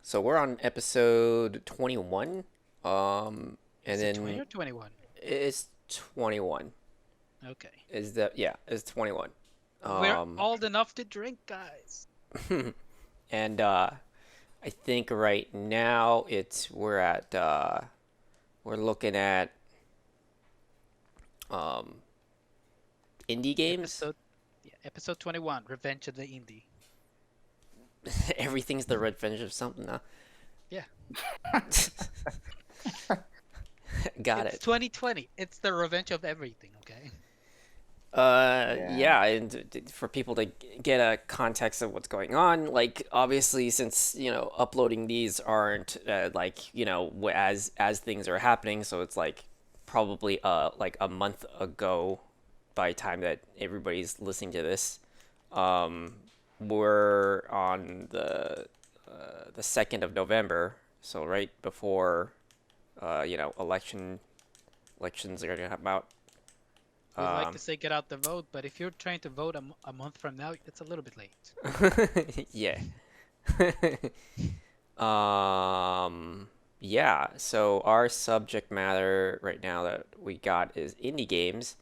So we're on episode 21. And Is it 20 then or 21? it's 21. Okay. It's 21. We're Um, old enough to drink, guys. and I think right now we're looking at um indie games. Episode yeah, episode 21, Revenge of the Indie. Everything's the red fringe of something, huh? Yeah. Got It's it. 2020. It's the revenge of everything, okay? Yeah. Yeah, and for people to get a context of what's going on, like obviously, since uploading these aren't as things are happening, so it's like probably like a month ago by the time that everybody's listening to this. Um, we're on the 2nd of November, so right before elections are gonna come out. We like Um, to say get out the vote, but if you're trying to vote a month from now, it's a little bit late. yeah. Um, yeah, so our subject matter right now that we got is indie games.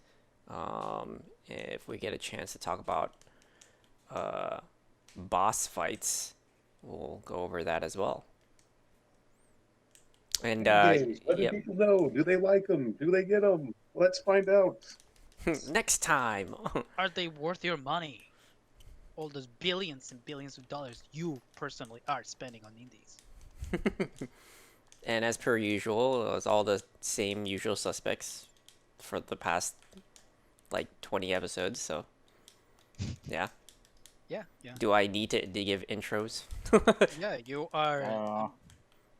If we get a chance to talk about uh, boss fights, we'll go over that as well. And Indie games. Let the yep, people know. Do they like them? Do they get them? Let's find out. next time. Are they worth your money? All those billions and billions of dollars you personally are spending on indies. And as per usual, it's all the same usual suspects for the past like 20 episodes, so yeah. Yeah, yeah. Do I need to give intros? Yeah, you are. Uh,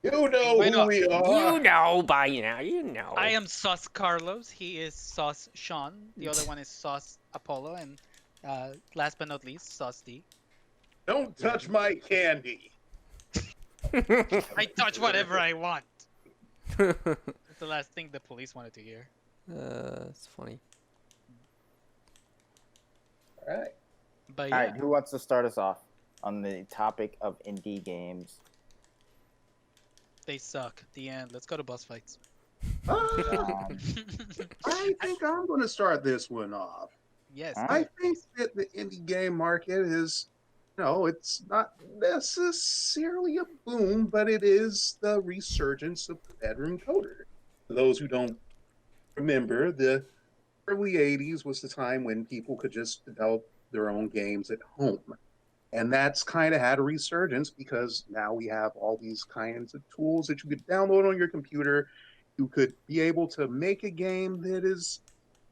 You know Why who not? we You are. know by now, you know. I am Sauce Carlos. He is Sauce Sean. The other one is Sauce Apollo, and last but not least, Sauce D. Don't touch my candy. I touch whatever I want. That's the last thing the police wanted to hear. It's funny. All right. But all yeah, right, who wants to start us off on the topic of indie games? they suck. The end. Let's go to boss fights. Um, I think I'm going to start this one off. Yes. All I right. think that the indie game market is, it's not necessarily a boom, but it is the resurgence of the bedroom coder. For those who don't remember, the early 80s was the time when people could just develop their own games at home. And that's kind of had a resurgence because now we have all these kinds of tools that you could download on your computer. You could be able to make a game that is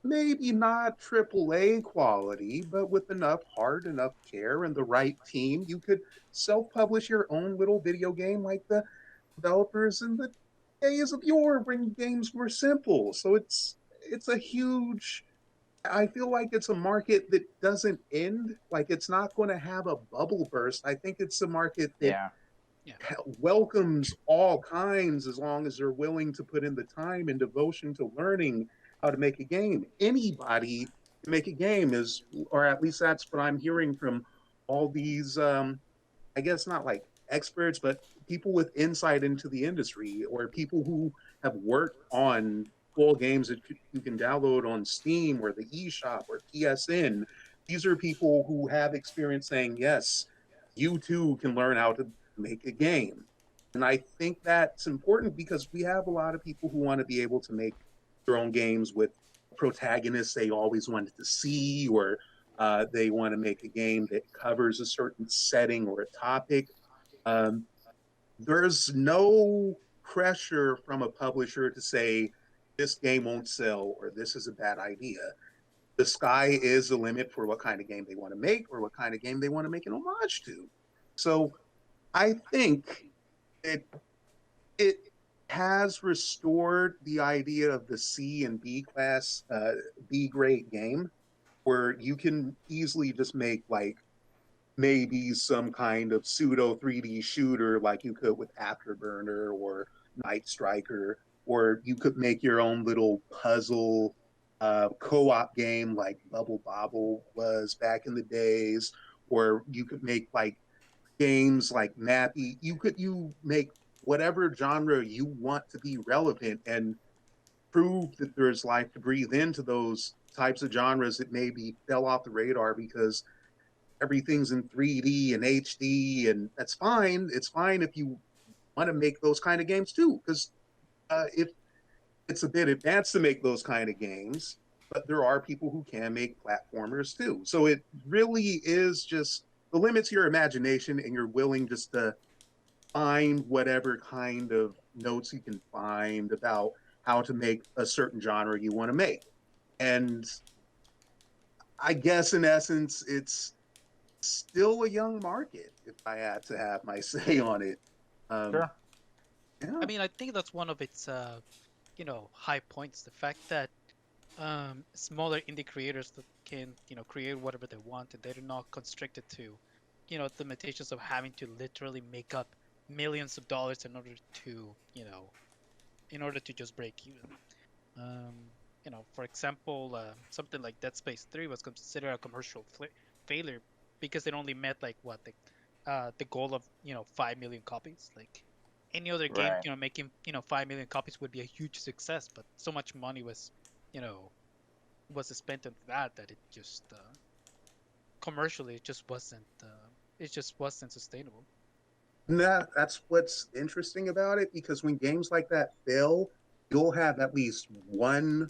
maybe not AAA quality, but with enough heart, enough care, and the right team, you could self-publish your own little video game like the developers in the days of yore when games were simple. So it's a huge. I feel like it's a market that doesn't end. Like it's not going to have a bubble burst. I think it's a market that Yeah. Yeah. welcomes all kinds as long as they're willing to put in the time and devotion to learning how to make a game. Anybody can make a game is, or at least that's what I'm hearing from all these, I guess not like experts, but people with insight into the industry or people who have worked on full games that you can download on Steam or the eShop or PSN. These are people who have experience saying, yes, you too can learn how to make a game. And I think that's important because we have a lot of people who want to be able to make their own games with protagonists they always wanted to see, or they want to make a game that covers a certain setting or a topic. Um, there's no pressure from a publisher to say this game won't sell or this is a bad idea. The sky is the limit for what kind of game they want to make or what kind of game they want to make an homage to. So I think it has restored the idea of the C and B class, B grade game, where you can easily just make like maybe some kind of pseudo 3D shooter like you could with Afterburner or Night Striker, or you could make your own little puzzle co-op game like Bubble Bobble was back in the days, or you could make like games like Mappy, you make whatever genre you want to be relevant and prove that there's life to breathe into those types of genres that maybe fell off the radar because everything's in 3D and HD, and that's fine. It's fine if you want to make those kind of games too, because if it's a bit advanced to make those kind of games, but there are people who can make platformers too. So it really is just the limits your imagination, and you're willing just to find whatever kind of notes you can find about how to make a certain genre you want to make. And I guess in essence, it's still a young market, if I had to have my say on it. Um, Sure. I yeah, mean, I think that's one of its high points. The fact that smaller indie creators that can create whatever they want, and they're not constricted to limitations of having to literally make up millions of dollars in order to just break even. um, for example, something like Dead Space 3 was considered a commercial failure because it only met like what the goal of 5 million copies. Like any other game, Right. making 5 million copies would be a huge success, but so much money you know was spent on that it just commercially it just wasn't sustainable. that's what's interesting about it, because when games like that fail, you'll have at least one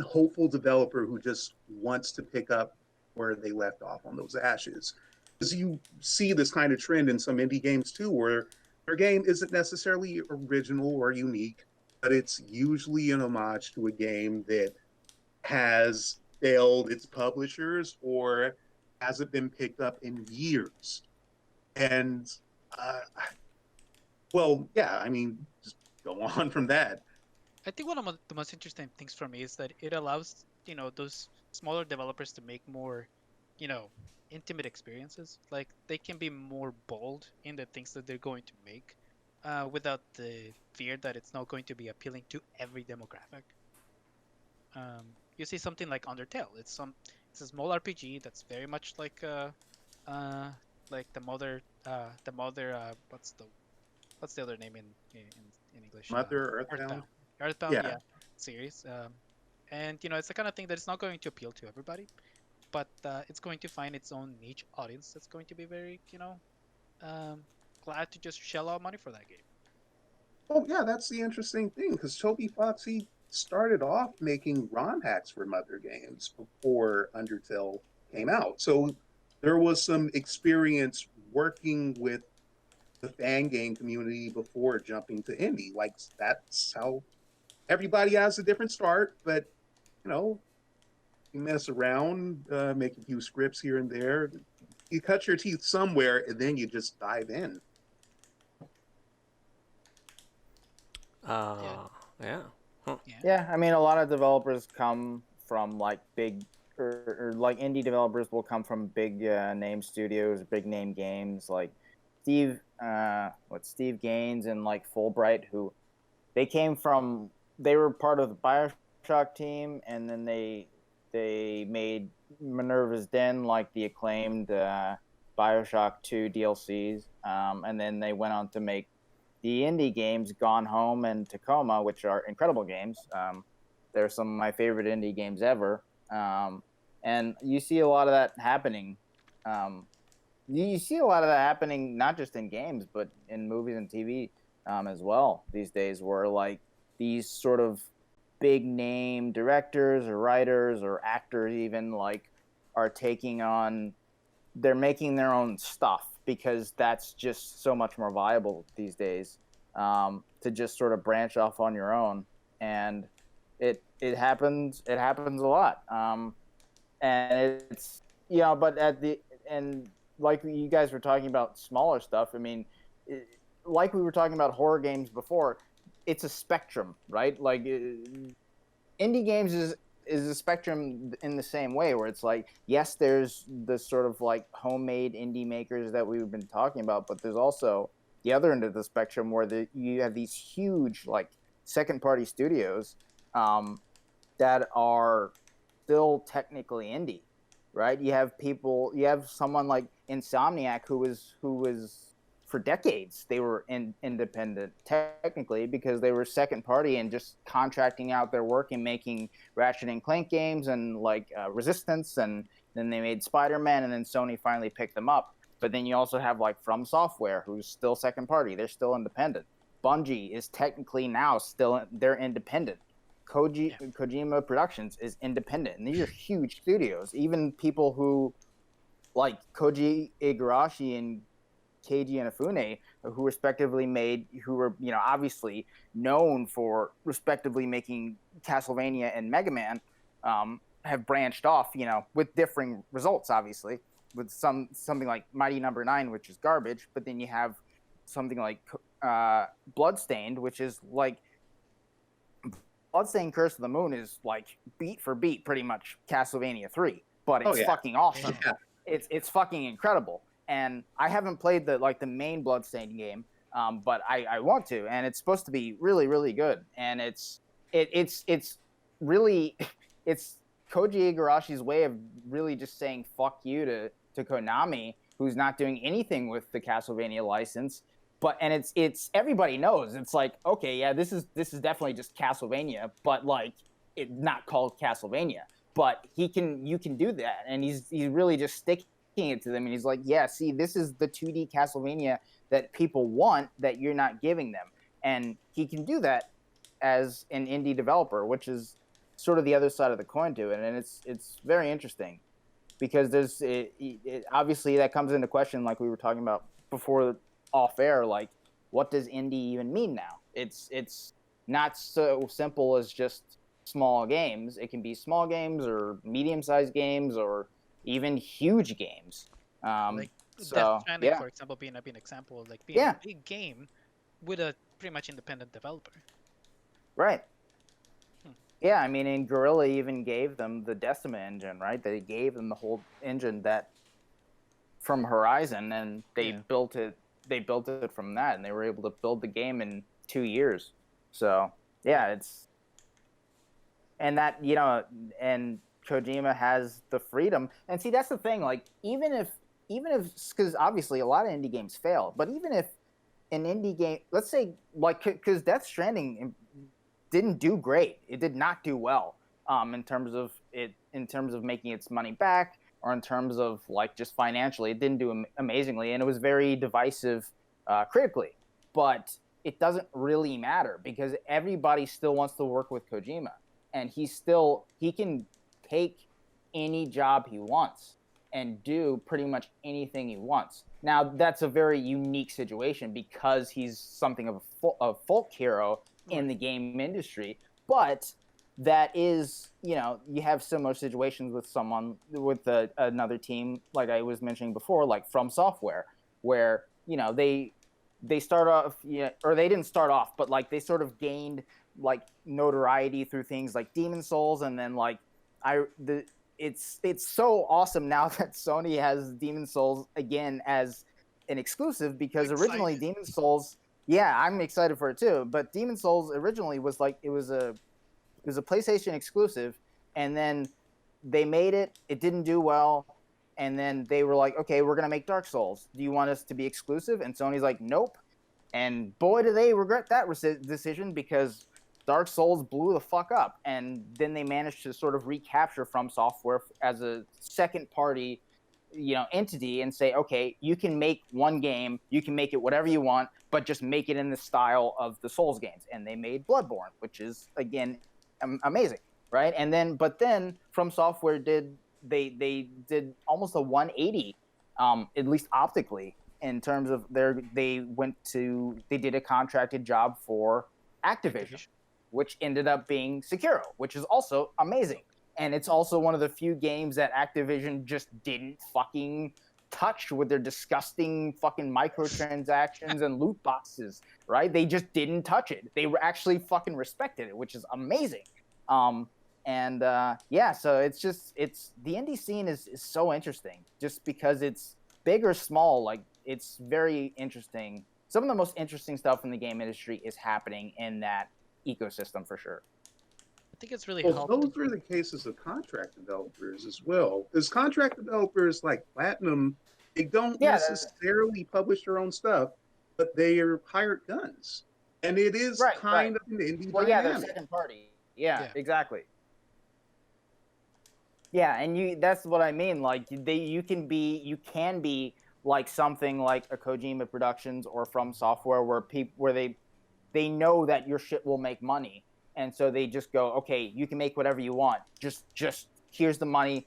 hopeful developer who just wants to pick up where they left off on those ashes. Because you see this kind of trend in some indie games too, where their game isn't necessarily original or unique, but it's usually an homage to a game that has failed its publishers or hasn't been picked up in years. And uh, well, yeah, I mean, just go on from that. I think one of the most interesting things for me is that it allows those smaller developers to make more you know intimate experiences. Like they can be more bold in the things that they're going to make, without the fear that it's not going to be appealing to every demographic. You see something like Undertale. It's a small RPG that's very much uh like the mother what's the other name in English? Mother Earthbound. Earthbound. Earthbound, Yeah. yeah, series. And it's the kind of thing that it's not going to appeal to everybody, but it's going to find its own niche audience that's going to be very, um, glad to just shell out money for that game. Oh, yeah, that's the interesting thing, because Toby Foxy started off making ROM hacks for Mother games before Undertale came out. So there was some experience working with the fan game community before jumping to indie. Like, that's how everybody has a different start, but you know, you mess around, make a few scripts here and there. You cut your teeth somewhere, and then you just dive in. Yeah, Yeah. Huh. yeah, Yeah, I mean, a lot of developers come from like big or like indie developers will come from big name studios, big name games like Steve Gaines and like Fulbright, who they came from. They were part of the Bioshock team, and then they made Minerva's Den, like the acclaimed Bioshock 2 DLCs, and then they went on to make the indie games Gone Home and Tacoma, which are incredible games. They're some of my favorite indie games ever. And you see a lot of that happening. Um, you see a lot of that happening not just in games, but in movies and TV as well these days, where like these sort of big name directors or writers or actors even like are taking on they're making their own stuff because that's just so much more viable these days, to just sort of branch off on your own. And it happens a lot. And it's but at the and like you guys were talking about smaller stuff. I mean, like we were talking about horror games before, it's a spectrum, right? Like indie games is a spectrum in the same way, where it's like, yes, there's the sort of like homemade indie makers that we've been talking about, but there's also the other end of the spectrum where you have these huge like second party studios, um, that are still technically indie, right? You have someone like Insomniac who was for decades they were independent technically because they were second party and just contracting out their work and making Ratchet and Clank games and like Resistance, and then they made Spider-Man, and then Sony finally picked them up. But then you also have like From Software, who's still second party. They're still independent. Bungie is technically now still they're independent. Kojima Productions is independent, and these are huge studios. Even people who like Koji Igarashi and Keiji Inafune, who respectively who were obviously known for respectively making Castlevania and Mega Man, have branched off, with differing results, obviously, with something like Mighty Number 9, which is garbage, but then you have something like Bloodstained, which is like Bloodstained Curse of the Moon is like beat for beat pretty much Castlevania 3, but it's fucking awesome. Yeah. It's fucking incredible. And I haven't played the main Bloodstained game, but I want to, and it's supposed to be really, really good. And it's really it's Koji Igarashi's way of really just saying fuck you to Konami, who's not doing anything with the Castlevania license. And it's everybody knows it's like, okay, yeah, this is definitely just Castlevania, but like it not called Castlevania. But you can do that, and he's really just sticking it to them, and he's like, yeah, see, this is the 2D Castlevania that people want that you're not giving them, and he can do that as an indie developer, which is sort of the other side of the coin to it, and it's very interesting because there's obviously that comes into question, like we were talking about before off air, like what does indie even mean now? It's not so simple as just small games. It can be small games or medium-sized games or even huge games. Like So Death Stranding, yeah, for example, being an example of like being a big game with a pretty much independent developer. right. Yeah, I mean, and Guerrilla even gave them the Decima engine, right? They gave them the whole engine that from Horizon, and they built it. They built it from that, and they were able to build the game in 2 years. So yeah, and that and Kojima has the freedom. And see, that's the thing. Like, even if because obviously a lot of indie games fail, but even if an indie game, let's say, like, because Death Stranding didn't do great. It did not do well in terms of making its money back, or in terms of like just financially. It didn't do amazingly, and it was very divisive critically. But it doesn't really matter because everybody still wants to work with Kojima, and he can take any job he wants and do pretty much anything he wants. Now, that's a very unique situation because he's something of a folk hero in the game industry, but that is, you have similar situations with another team, like I was mentioning before, like From Software, where, they start off, or they didn't start off, but like they sort of gained like notoriety through things like Demon Souls, and then like it's so awesome now that Sony has Demon Souls again as an exclusive, because originally Demon Souls, yeah, I'm excited for it too, but Demon Souls originally was like it was a PlayStation exclusive, and then they made it didn't do well, and then they were like, okay, we're going to make Dark Souls. Do you want us to be exclusive? And Sony's like, nope. And boy, do they regret that decision, because Dark Souls blew the fuck up. And then they managed to sort of recapture From Software as a second party, entity, and say, okay, you can make one game, you can make it whatever you want, but just make it in the style of the Souls games. And they made Bloodborne, which is, again, amazing, right? But then From Software did almost a 180, at least optically, in terms of they did a contracted job for Activision, which ended up being Sekiro, which is also amazing. And it's also one of the few games that Activision just didn't fucking touch with their disgusting fucking microtransactions and loot boxes, right? They just didn't touch it. They were actually fucking respected it, which is amazing. So it's the indie scene is so interesting, just because it's big or small. Like, it's very interesting. Some of the most interesting stuff in the game industry is happening in that ecosystem, for sure. think it's really Well, helped. those are the cases of contract developers as well. Because contract developers like Platinum, they don't Yeah, necessarily publish their own stuff, but they are hired guns. And it is right, right. kind of an indie Well, yeah, they're dynamic. second party. Yeah, Yeah. exactly. Yeah, and that's what I mean. Like you can be like something like a Kojima Productions or From Software where they know that your shit will make money, and so they just go, okay, you can make whatever you want. Just here's the money,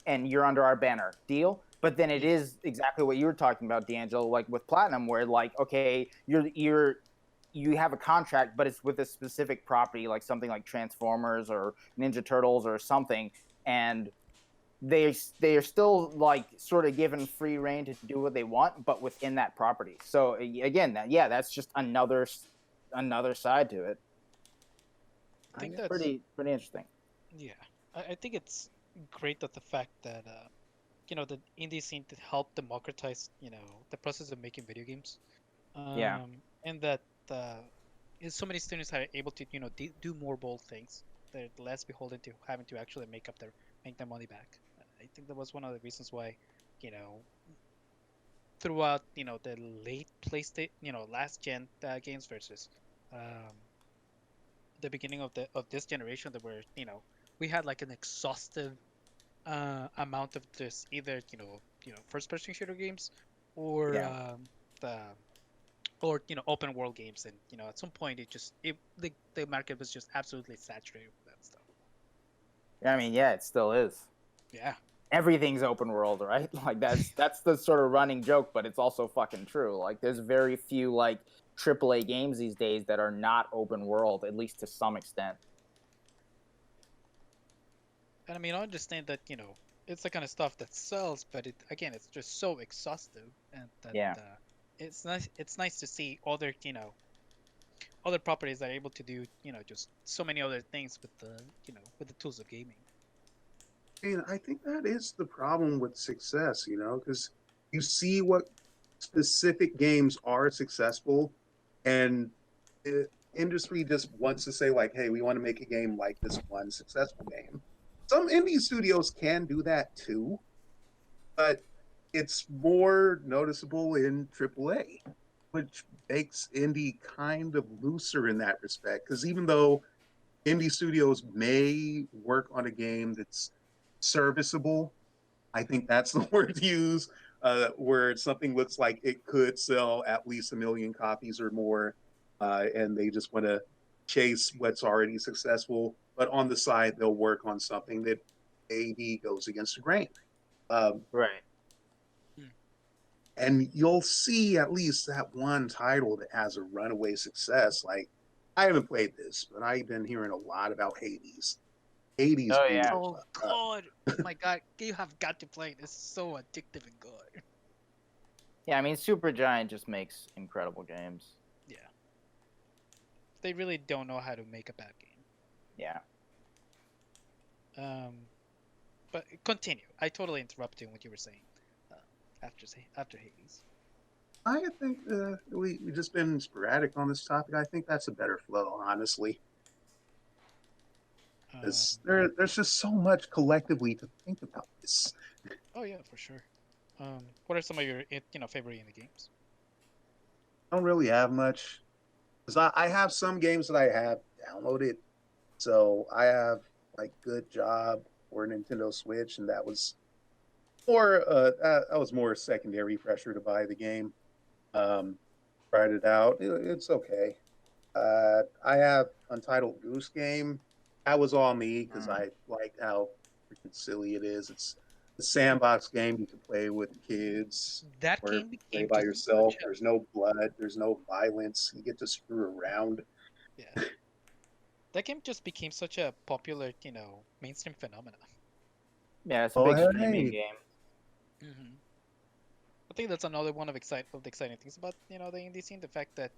and you're under our banner. Deal. But then it Yeah. is exactly what you were talking about, D'Angelo, like with Platinum, where like, okay, you have a contract, but it's with a specific property, like something like Transformers or Ninja Turtles or something, and they are still like sort of given free reign to do what they want, but within that property. So again, that's just another side to it. I think It's that's pretty interesting. yeah. I think it's great that the fact that the indie scene to help democratize the process of making video games, Yeah, and that uh, so many students are able to do more bold things. They're less beholden to having to actually make their money back. I think that was one of the reasons why, you know, throughout the late PlayStation, last gen games versus um, the beginning of this generation, that were we had like an exhaustive amount of this, either first person shooter games, or yeah. the or open world games, and at some point the market was just absolutely saturated with that stuff. I mean, yeah, it still is. Yeah. Everything's open world, right? Like that's the sort of running joke, but it's also fucking true. Like there's very few like AAA games these days that are not open world, at least to some extent. And I mean, I understand that it's the kind of stuff that sells, but it's just so exhaustive, and that Yeah. it's nice to see other other properties that are able to do just so many other things with the tools of gaming. And I think that is the problem with success, because you see what specific games are successful, and the industry just wants to say, like, hey, we want to make a game like this one successful game. Some indie studios can do that too, but it's more noticeable in AAA, which makes indie kind of looser in that respect. Because even though indie studios may work on a game that's serviceable, I think that's the word to use, where something looks like it could sell at least 1 million copies or more, and they just want to chase what's already successful. But on the side, they'll work on something that maybe goes against the grain. Um, Right. Hmm. and you'll see at least that one title that has a runaway success. Like, I haven't played this, but I've been hearing a lot about Hades. Hades Oh blew yeah. the Oh fuck up. God! Oh my God! You have got to play it. It's so addictive and good. Yeah, I mean Supergiant just makes incredible games. Yeah. They really don't know how to make a bad game. Yeah. Um, but continue. I totally interrupted you what you were saying. Uh, after Hades. I think we've just been sporadic on this topic. I think that's a better flow, honestly. Because Um, there's just so much collectively to think about this. oh yeah, for sure. What are some of your favorite indie games? I don't really have much. Because I have some games that I have downloaded. So I have like Good Job or Nintendo Switch, and that was more secondary pressure to buy the game. Tried it out. It's okay. I have Untitled Goose Game. That was all me because Mm. I like how freaking silly it is. It's a sandbox game you can play with kids That or game play became by just yourself. such a There's no blood. There's no violence. You get to screw around. yeah. That game just became such a popular mainstream phenomenon. Yeah, it's a Oh big streaming hey, game. I think that's another one of the exciting things about the indie scene, the fact that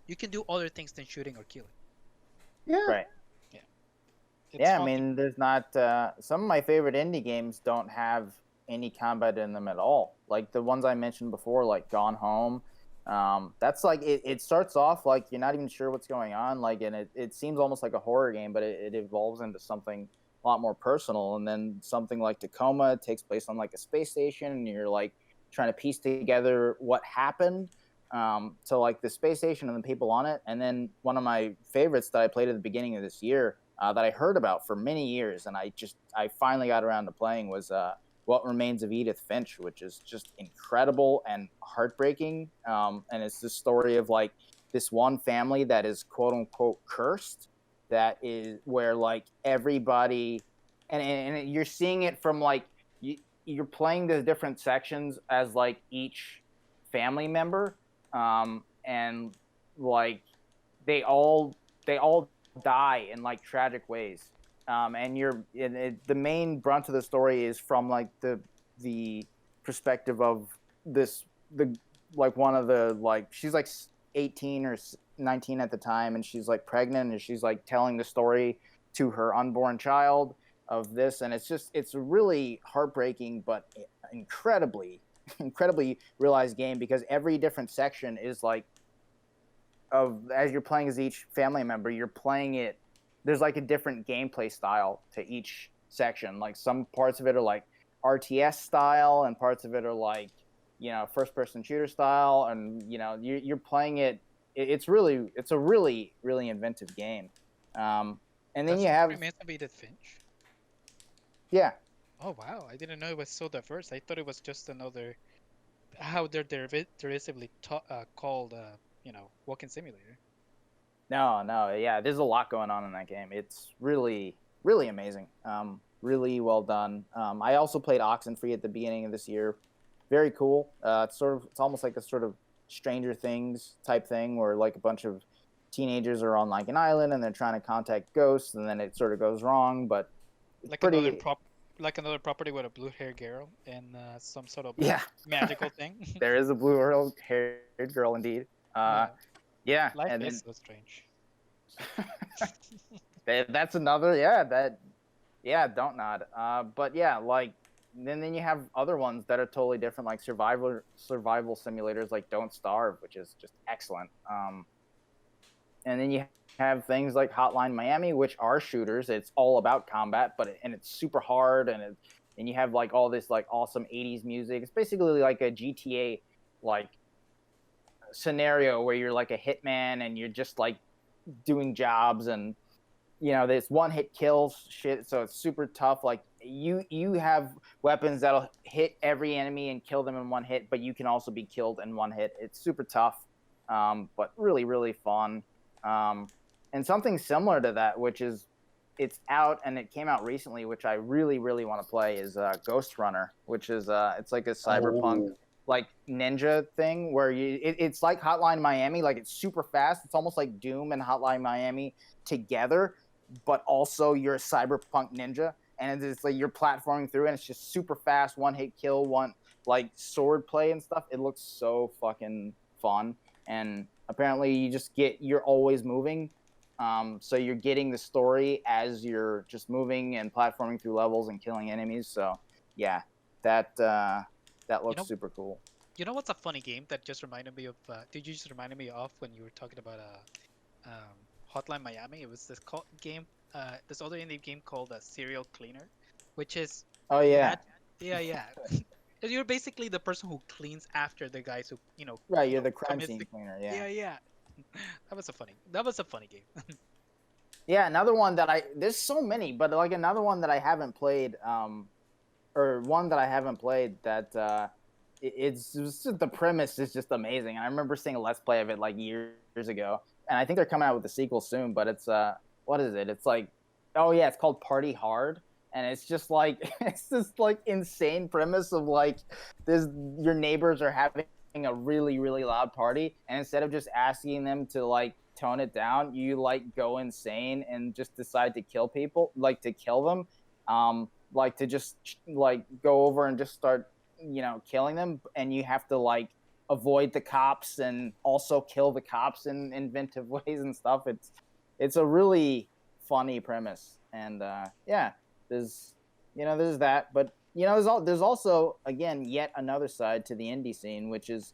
you can do other things than shooting or killing. yeah. Right. Yeah, it's Yeah, I fun to. mean, there's not some of my favorite indie games don't have any combat in them at all. Like the ones I mentioned before, like Gone Home, That's like it starts off like you're not even sure what's going on, like, and it seems almost like a horror game, but it evolves into something a lot more personal. And then something like Tacoma takes place on like a space station, and you're like trying to piece together what happened to like the space station and the people on it. And then one of my favorites that I played at the beginning of this year, that I heard about for many years, and I finally got around to playing, was What Remains of Edith Finch, which is just incredible and heartbreaking. And it's the story of like this one family that is quote unquote cursed, that is where like everybody, and you're seeing it from like you're playing the different sections as like each family member, and like they all die in like tragic ways. And the main brunt of the story is from like the perspective of the like one of the, like, she's like 18 or 19 at the time, and she's like pregnant, and she's like telling the story to her unborn child of this. And it's a really heartbreaking but incredibly realized game, because every different section is like, of as you're playing as each family member, you're playing it, there's like a different gameplay style to each section. Like some parts of it are like RTS style, and parts of it are like, first person shooter style. And you're playing it. It's a really inventive game. And then That's you what have, remains of Edith Finch. yeah. Oh wow, I didn't know it was so diverse. I thought it was just another how they're derisively called walking simulator. No, yeah, there's a lot going on in that game. It's really amazing. Really well done. I also played Oxenfree at the beginning of this year. Very cool. It's almost like a sort of Stranger Things type thing, where like a bunch of teenagers are on like an island and they're trying to contact ghosts, and then it sort of goes wrong. But it's Like pretty, like another property with a blue hair girl and some sort of yeah. magical thing. There is a blue-haired girl indeed. Yeah, Yeah, life and is then so strange. that's another, yeah, don't nod. But yeah, like then you have other ones that are totally different, like survival simulators like Don't Starve, which is just excellent. And then you have things like Hotline Miami, which are shooters. It's all about combat, and it's super hard, and you have like all this like awesome 80s music. It's basically like a GTA like scenario where you're like a hitman and you're just like doing jobs, and this one hit kills shit, so it's super tough. Like you have weapons that'll hit every enemy and kill them in one hit, but you can also be killed in one hit. It's super tough, but really fun. And something similar to that, which is it's out and it came out recently, which I really want to play, is Ghost Runner, which is it's like a cyberpunk like ninja thing where it's like Hotline Miami, like it's super fast. It's almost like Doom and Hotline Miami together, but also you're a cyberpunk ninja, and it's like you're platforming through, and it's just super fast, one hit kill, one like sword play and stuff. It looks so fucking fun, and apparently you're always moving, so you're getting the story as you're just moving and platforming through levels and killing enemies. So yeah, that You looks know, super cool. you know what's a funny game that just reminded me of? Did you just reminded me of when you were talking about Hotline Miami? It was this game, this other indie game called Serial Cleaner, which is Oh yeah, mad. Yeah. You're basically the person who cleans after the guys who right. You're the crime commits scene the. cleaner. Yeah. That was a funny game. Yeah, another one there's so many, but like another one that I haven't played, or one that I haven't played that it's just, the premise is just amazing. And I remember seeing a Let's Play of it like years ago, and I think they're coming out with a sequel soon. But it's what is it? It's like, oh yeah, it's called Party Hard, and it's just like it's this like insane premise of like this your neighbors are having a really loud party, and instead of just asking them to like tone it down, you like go insane and just decide to kill people, like to kill them, like to just like go over and just start killing them, and you have to like avoid the cops and also kill the cops in inventive ways and stuff. It's a really funny premise, and yeah, there's that. But there's also, again, yet another side to the indie scene, which is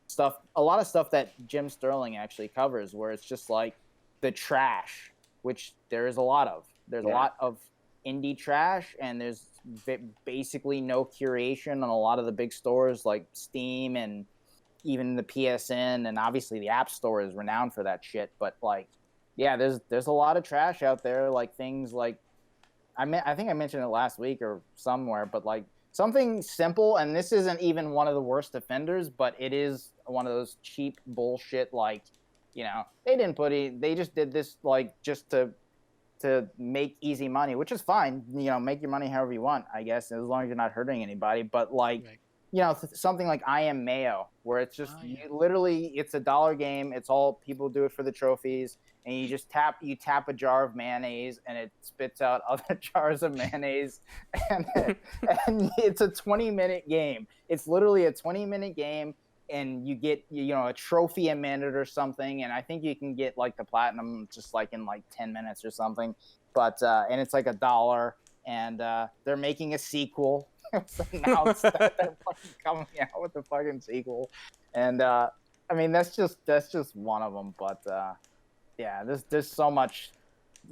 stuff, a lot of stuff that Jim Sterling actually covers, where it's just like the trash, which there is a lot of. There's a lot of indie trash, and there's basically no curation on a lot of the big stores like Steam and even the PSN, and obviously the App Store is renowned for that shit. But like, yeah, there's a lot of trash out there, like things like I think I mentioned it last week or somewhere, but like something simple, and this isn't even one of the worst offenders, but it is one of those cheap bullshit. Like, they didn't put it. They just did this like just to make easy money, which is fine. Make your money however you want, I guess, as long as you're not hurting anybody. But like, something like I Am Mayo, where it's just literally it's a $1 game. It's all people do it for the trophies, and you just tap a jar of mayonnaise, and it spits out other jars of mayonnaise, and it's a 20-minute game. It's literally a 20-minute game, and you get a trophy a minute or something, and I think you can get like the platinum just like in like 10 minutes or something. But and it's like $1, and they're making a sequel. It's announced that they're fucking coming out with the fucking sequel, and I mean that's just one of them. But yeah, there's so much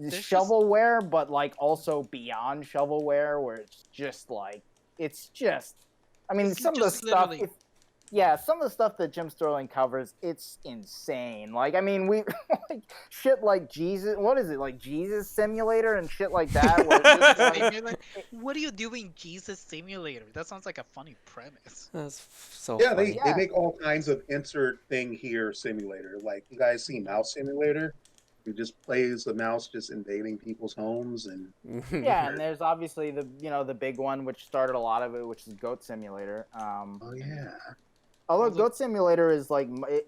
shovelware, but like also beyond shovelware, where it's just like I mean, some of the stuff. Some of the stuff that Jim Sterling covers, it's insane. Like, I mean, we like shit like Jesus. What is it, like Jesus Simulator and shit like that? Where it's just like, what are you doing, Jesus Simulator? That sounds like a funny premise. That's so Yeah, funny. they make all kinds of insert thing here simulator. Like, you guys see Mouse Simulator? You just play as the mouse, just invading people's homes, and yeah, and there's obviously the the big one which started a lot of it, which is Goat Simulator. oh yeah. Although Goat Simulator is like,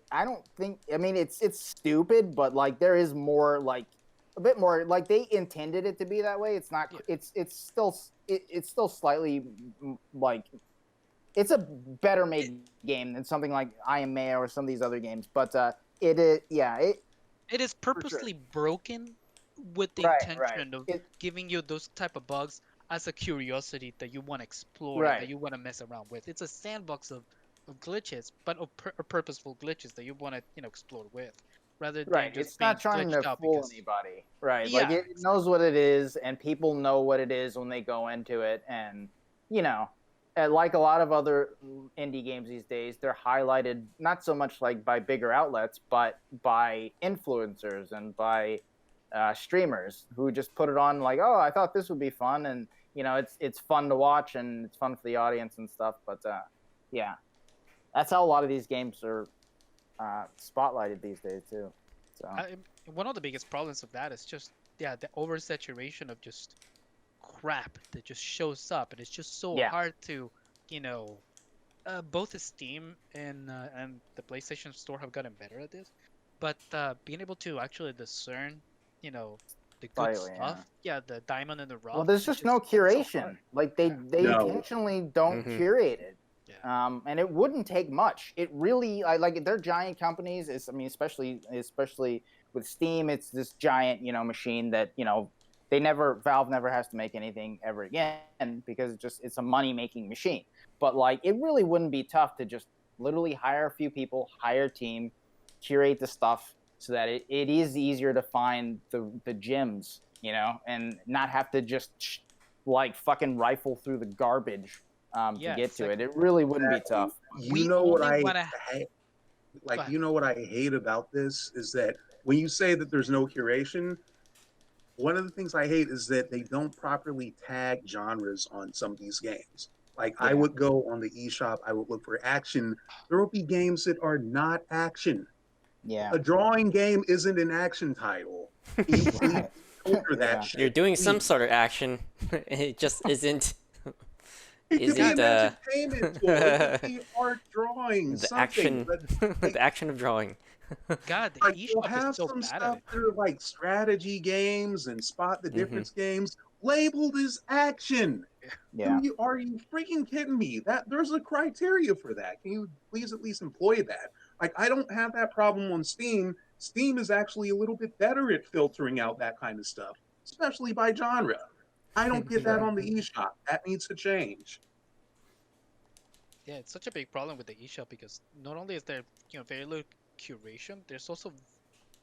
I don't think. I mean, it's stupid, but like there is more, like a bit more. Like they intended it to be that way. It's not. Yeah. It's still slightly like it's a better made game than something like I Am Mayo or some of these other games. But it is purposely broken with the intention of giving you those type of bugs as a curiosity that you want to explore, that you want to mess around with. It's a sandbox of glitches, but of purposeful glitches that you want to explore with, rather than just it's not trying to fool anybody. Right. Yeah, like it knows what it is, and people know what it is when they go into it, and like a lot of other indie games these days, they're highlighted not so much like by bigger outlets, but by influencers and by streamers who just put it on like, oh, I thought this would be fun, and it's fun to watch and it's fun for the audience and stuff. But yeah. That's how a lot of these games are spotlighted these days too. So one of the biggest problems of that is just the oversaturation of just crap that just shows up, and it's just so hard to both Steam and the PlayStation Store have gotten better at this, but being able to actually discern the good stuff, the diamond in the rough. Well, there's just no curation. Like they intentionally don't curate it. Yeah. And it wouldn't take much. It really, like they're giant companies. Especially with Steam, it's this giant, machine that Valve never has to make anything ever again because it's a money making machine. But like, it really wouldn't be tough to just literally hire a few people, hire a team, curate the stuff so that it is easier to find the gems, and not have to just like fucking rifle through the garbage. To get to it. It really wouldn't be tough. You know what I hate about this is that when you say that there's no curation, one of the things I hate is that they don't properly tag genres on some of these games. Like I would go on the eShop, I would look for action. There will be games that are not action. Yeah. A drawing game isn't an action title. You're doing some sort of action. It just isn't. Is it entertainment tool? It could be art drawing, the action, the action of drawing. God, the you'll have some stuff that are like strategy games and spot the difference games labeled as action. Yeah. Are you freaking kidding me? That there's a criteria for that. Can you please at least employ that? Like I don't have that problem on Steam. Steam is actually a little bit better at filtering out that kind of stuff, especially by genre. I don't get that on the eShop. That needs to change. Yeah, it's such a big problem with the eShop because not only is there, very little curation, there's also,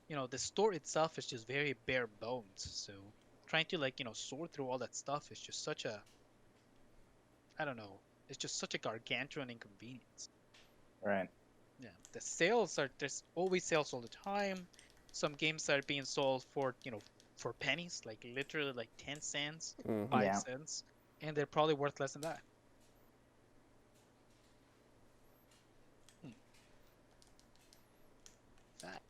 the store itself is just very bare bones. So trying to like, sort through all that stuff is just such a, I don't know, it's just such a gargantuan inconvenience. Right. Yeah, there's always sales all the time. Some games are being sold for, for pennies, like literally like 10 cents, Hmm. 5 Yeah. cents, and they're probably worth less than that. Hmm. That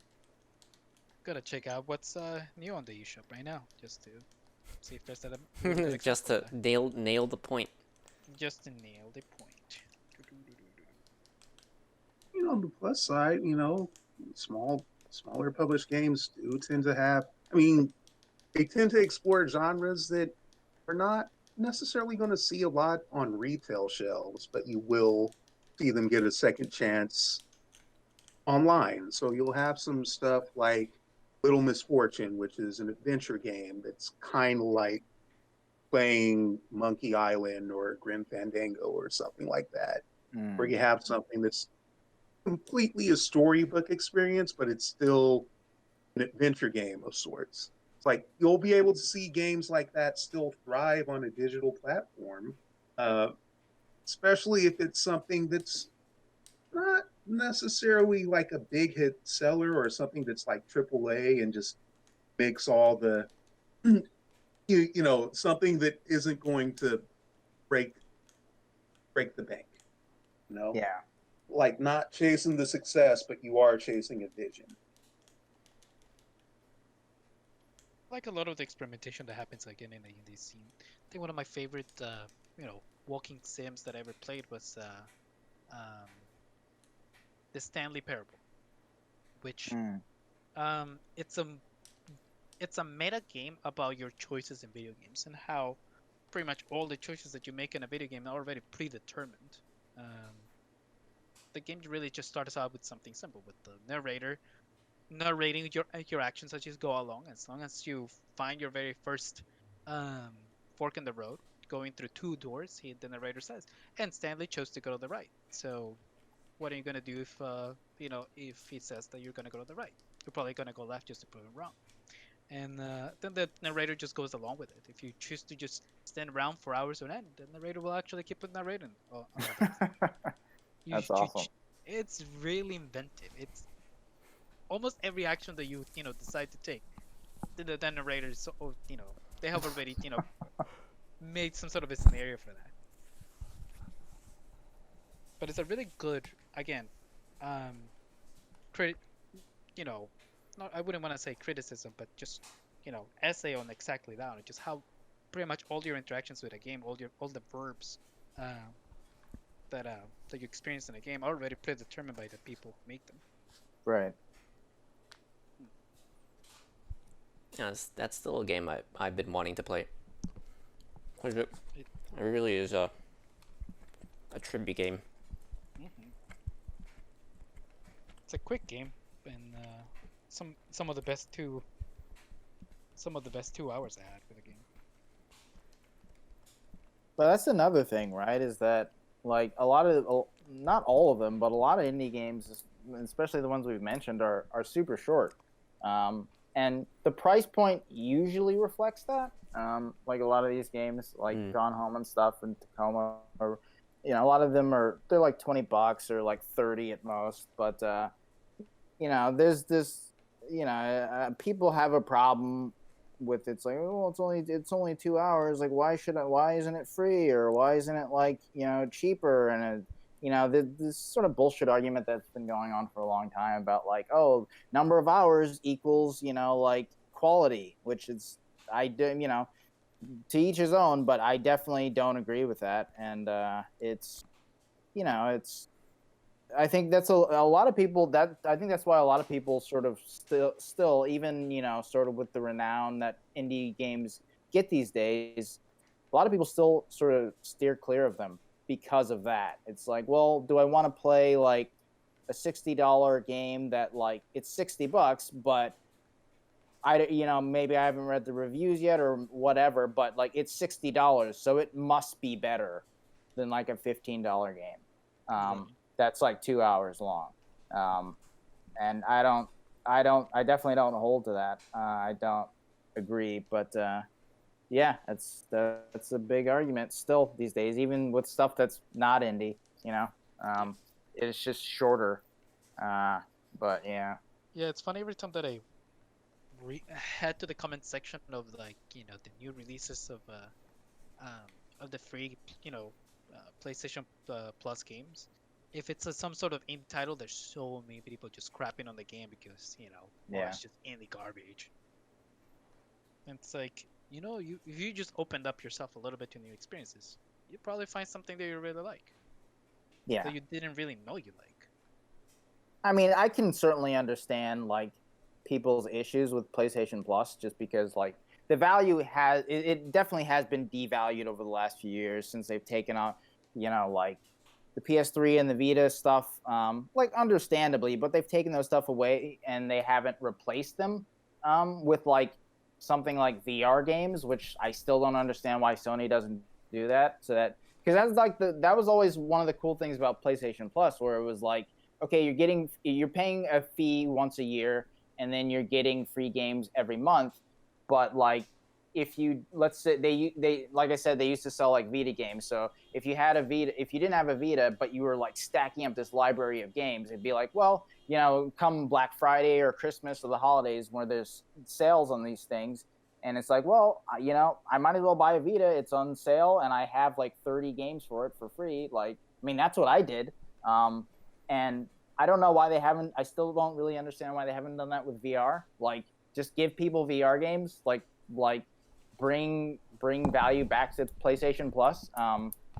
Gotta check out what's new on the eShop right now, just to see if there's a really good Just example of to that. nail the point. Just to nail the point. On the plus side, smaller published games do tend to have. I mean, they tend to explore genres that are not necessarily going to see a lot on retail shelves, but you will see them get a second chance online. So you'll have some stuff like Little Misfortune, which is an adventure game that's kind of like playing Monkey Island or Grim Fandango or something like that, where Mm. you have something that's completely a storybook experience, but it's still an adventure game of sorts. It's like you'll be able to see games like that still thrive on a digital platform, uh, especially if it's something that's not necessarily like a big hit seller or something that's like AAA and just makes all the something that isn't going to break break the bank. You know, Yeah. like not chasing the success, but you are chasing a vision. Like a lot of the experimentation that happens again in the indie scene. I think one of my favorite, walking sims that I ever played was um, the Stanley Parable, which Mm. it's a meta game about your choices in video games and how pretty much all the choices that you make in a video game are already predetermined. Um, the game really just starts out with something simple, with the narrator narrating your actions as you go along. As long as you find your very first um, fork in the road, going through two doors, the narrator says, and Stanley chose to go to the right. So what are you gonna do if he says that you're gonna go to the right? You're probably gonna go left just to prove him wrong. And then the narrator just goes along with it. If you choose to just stand around for hours on end, the narrator will actually keep on narrating on all that. You, That's you, awesome. it's really inventive. It's almost every action that you decide to take, the narrators, they have already made some sort of a scenario for that. But it's a really good, again, um, crit, you know, not, I wouldn't want to say criticism, but just essay on exactly that, just how pretty much all your interactions with a game, all the verbs uh, that you experience in a game are already predetermined by the people who make them. Right. Yeah, that's still a game I've been wanting to play. 'Cause It, it really is a trivia game. mhm. It's a quick game, and some of the best some of the best 2 hours I had with a game. But that's another thing, right? Is that like a lot of, not all of them, but a lot of indie games, especially the ones we've mentioned, are super short, and the price point usually reflects that. Like a lot of these games, like Mm. Gone Home and stuff, and Tacoma, or a lot of them they're like $20 or like 30 at most. But there's this, people have a problem with it's like, oh, it's only 2 hours. Like, why isn't it free, or why isn't it like cheaper? And this sort of bullshit argument that's been going on for a long time about like, oh, number of hours equals like quality, which is, I do, to each his own, but I definitely don't agree with that. And it's I think that's a lot of people, that I think that's why a lot of people sort of still even sort of with the renown that indie games get these days, a lot of people still sort of steer clear of them because of that. It's like, well, do I want to play like a $60 game that like it's $60, but maybe I haven't read the reviews yet or whatever, but like it's $60, so it must be better than like a $15 game. Um, Right. that's like 2 hours long, um, and I definitely don't hold to that. I don't agree, but yeah, that's a big argument still these days, even with stuff that's not indie. You know, Yeah. um, it's just shorter. Uh, but yeah, Yeah, it's funny every time that I head to the comment section of like the new releases um of the free PlayStation Plus games. If it's some sort of indie title, there's so many people just crapping on the game because well, yeah, it's just indie garbage. And it's like you if you just opened up yourself a little bit to new experiences, you probably find something that you really like yeah. that you didn't really know you like. I mean, I can certainly understand like people's issues with PlayStation Plus, just because like the value it definitely has been devalued over the last few years since they've taken on, like the PS3 and the Vita stuff, like understandably, but they've taken those stuff away and they haven't replaced them with like something like VR games, which I still don't understand why Sony doesn't do that. So that because that's like that was always one of the cool things about PlayStation Plus, where it was like, okay, you're paying a fee once a year, and then you're getting free games every month. But like, if you let's say they like I said, they used to sell like Vita games. So if you didn't have a Vita, but you were like stacking up this library of games, it'd be like, well, come Black Friday or Christmas or the holidays where there's sales on these things. And it's like, well, I might as well buy a Vita. It's on sale, and I have like 30 games for it for free. Like, I mean, that's what I did. And I don't know why they haven't. I still don't really understand why they haven't done that with VR. Like, just give people VR games. Like bring value back to PlayStation Plus.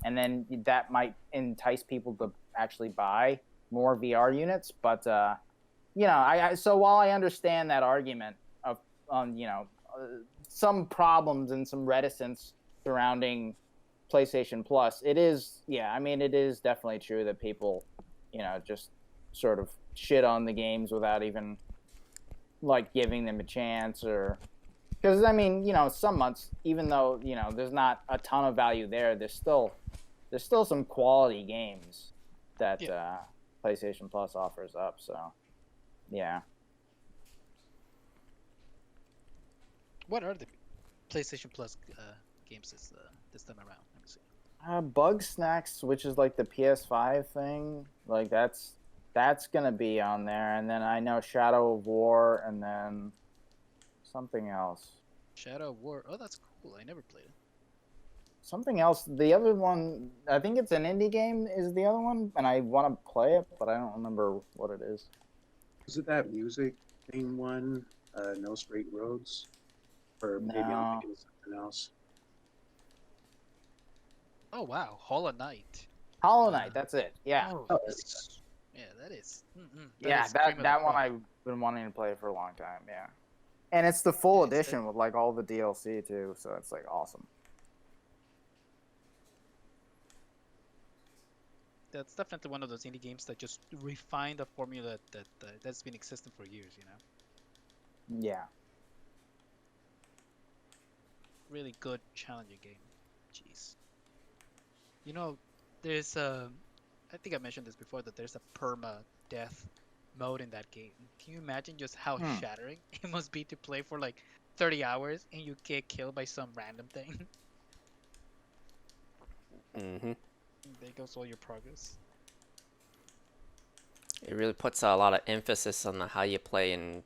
And then that might entice people to actually buy more VR units. But so while I understand that argument of some problems and some reticence surrounding PlayStation Plus, it is, yeah, I mean, it is definitely true that people, just sort of shit on the games without even like giving them a chance. Or because I mean, some months, even though there's not a ton of value there, there's still some quality games that Yeah. PlayStation Plus offers up. So yeah. What are the PlayStation Plus games this time around? Let me see. Bug Snacks, which is like the PS5 thing, like that's gonna be on there, and then I know Shadow of War, and then something else. Shadow of War. Oh, that's cool. I never played it. Something else. The other one, I think it's an indie game, is the other one, and I want to play it, but I don't remember what it is. Is it that music thing one? No Straight Roads? Or maybe I'm No, thinking of something else. Oh wow, Hollow Knight. Hollow Uh, Knight. That's it. Yeah, oh, Oh, that's yeah, that is that yeah. is cream That of the that one crop. I've been wanting to play for a long time. Yeah, and it's the Yeah, full it's that, edition with like all the DLC too, so it's like awesome. that's definitely one of those indie games that just refine the formula that's been existing for years. Yeah. Really good challenging game. Jeez. You know, there's I think I mentioned this before that there's a perma death mode in that game. Can you imagine just how Hmm. shattering it must be to play for like 30 hours and you get killed by some random thing? Mm-hmm. There goes all your progress. It really puts a lot of emphasis on how you play and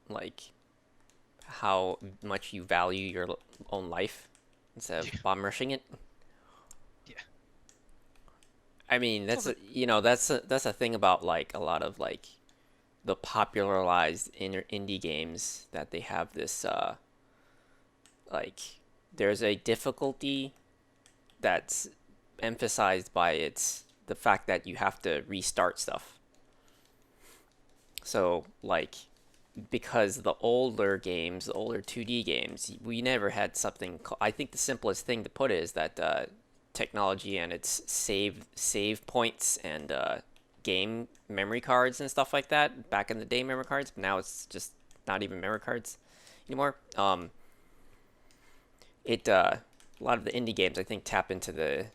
like how much you value your own life instead Yeah. of bomb rushing it. Yeah. I mean, It's also that's a thing about like a lot of like the popularized indie games that they have this like there's a difficulty that's emphasized by its the fact that you have to restart stuff. So like because the older games, the older 2D games, we never had something. I think the simplest thing to put is that technology and its save points and game memory cards and stuff like that. Back in the day, memory cards. But now it's just not even memory cards anymore. A lot of the indie games I think tap into the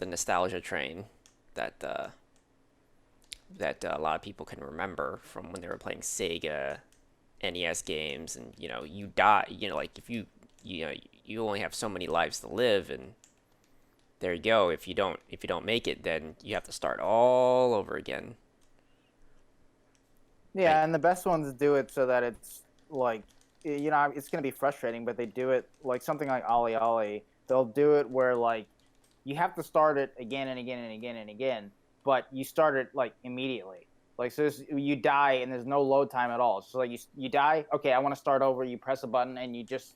nostalgia train that a lot of people can remember from when they were playing Sega NES games, and you die. Like if you know you only have so many lives to live, and there you go. If you don't make it, then you have to start all over again. I, Yeah, and the best ones do it so that it's like, it's going to be frustrating, but they do it like something like Ollie Ollie. They'll do it where like you have to start it again and again and again and again, but you start it like immediately. Like so, you die and there's no load time at all. So like you die, okay, I want to start over. You press a button and you just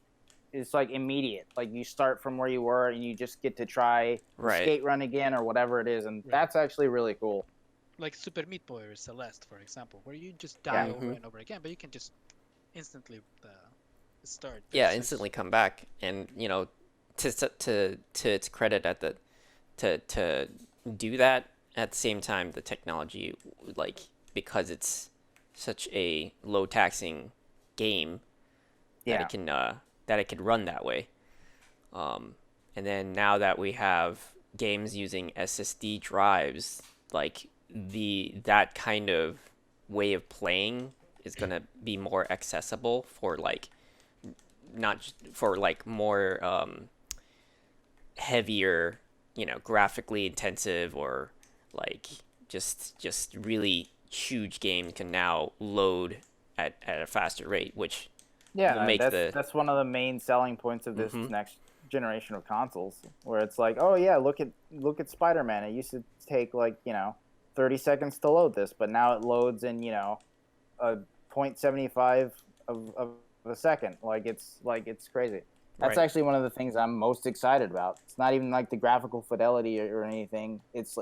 it's like immediate. Like you start from where you were and you just get to try the right. skate run again or whatever it is, and Right. that's actually really cool. Like Super Meat Boy or Celeste, for example, where you just die Yeah. over Hmm. and over again, but you can just instantly start. Yeah, Versus instantly come back, and to its credit, to do that at the same time, the technology, like, because it's such a low taxing game, that Yeah. it can run that way. And then now that we have games using SSD drives, like, that kind of way of playing is gonna be more accessible for, like, not just for, like, more heavier, graphically intensive, or like just really huge games can now load at a faster rate, which will Yeah, make that's the that's one of the main selling points of this hmm next generation of consoles, where it's like, oh yeah, look at Spider-Man. It used to take like 30 seconds to load this, but now it loads in a 0.75 of a second. Like it's crazy. That's right. actually one of the things I'm most excited about. It's not even like the graphical fidelity or anything. It's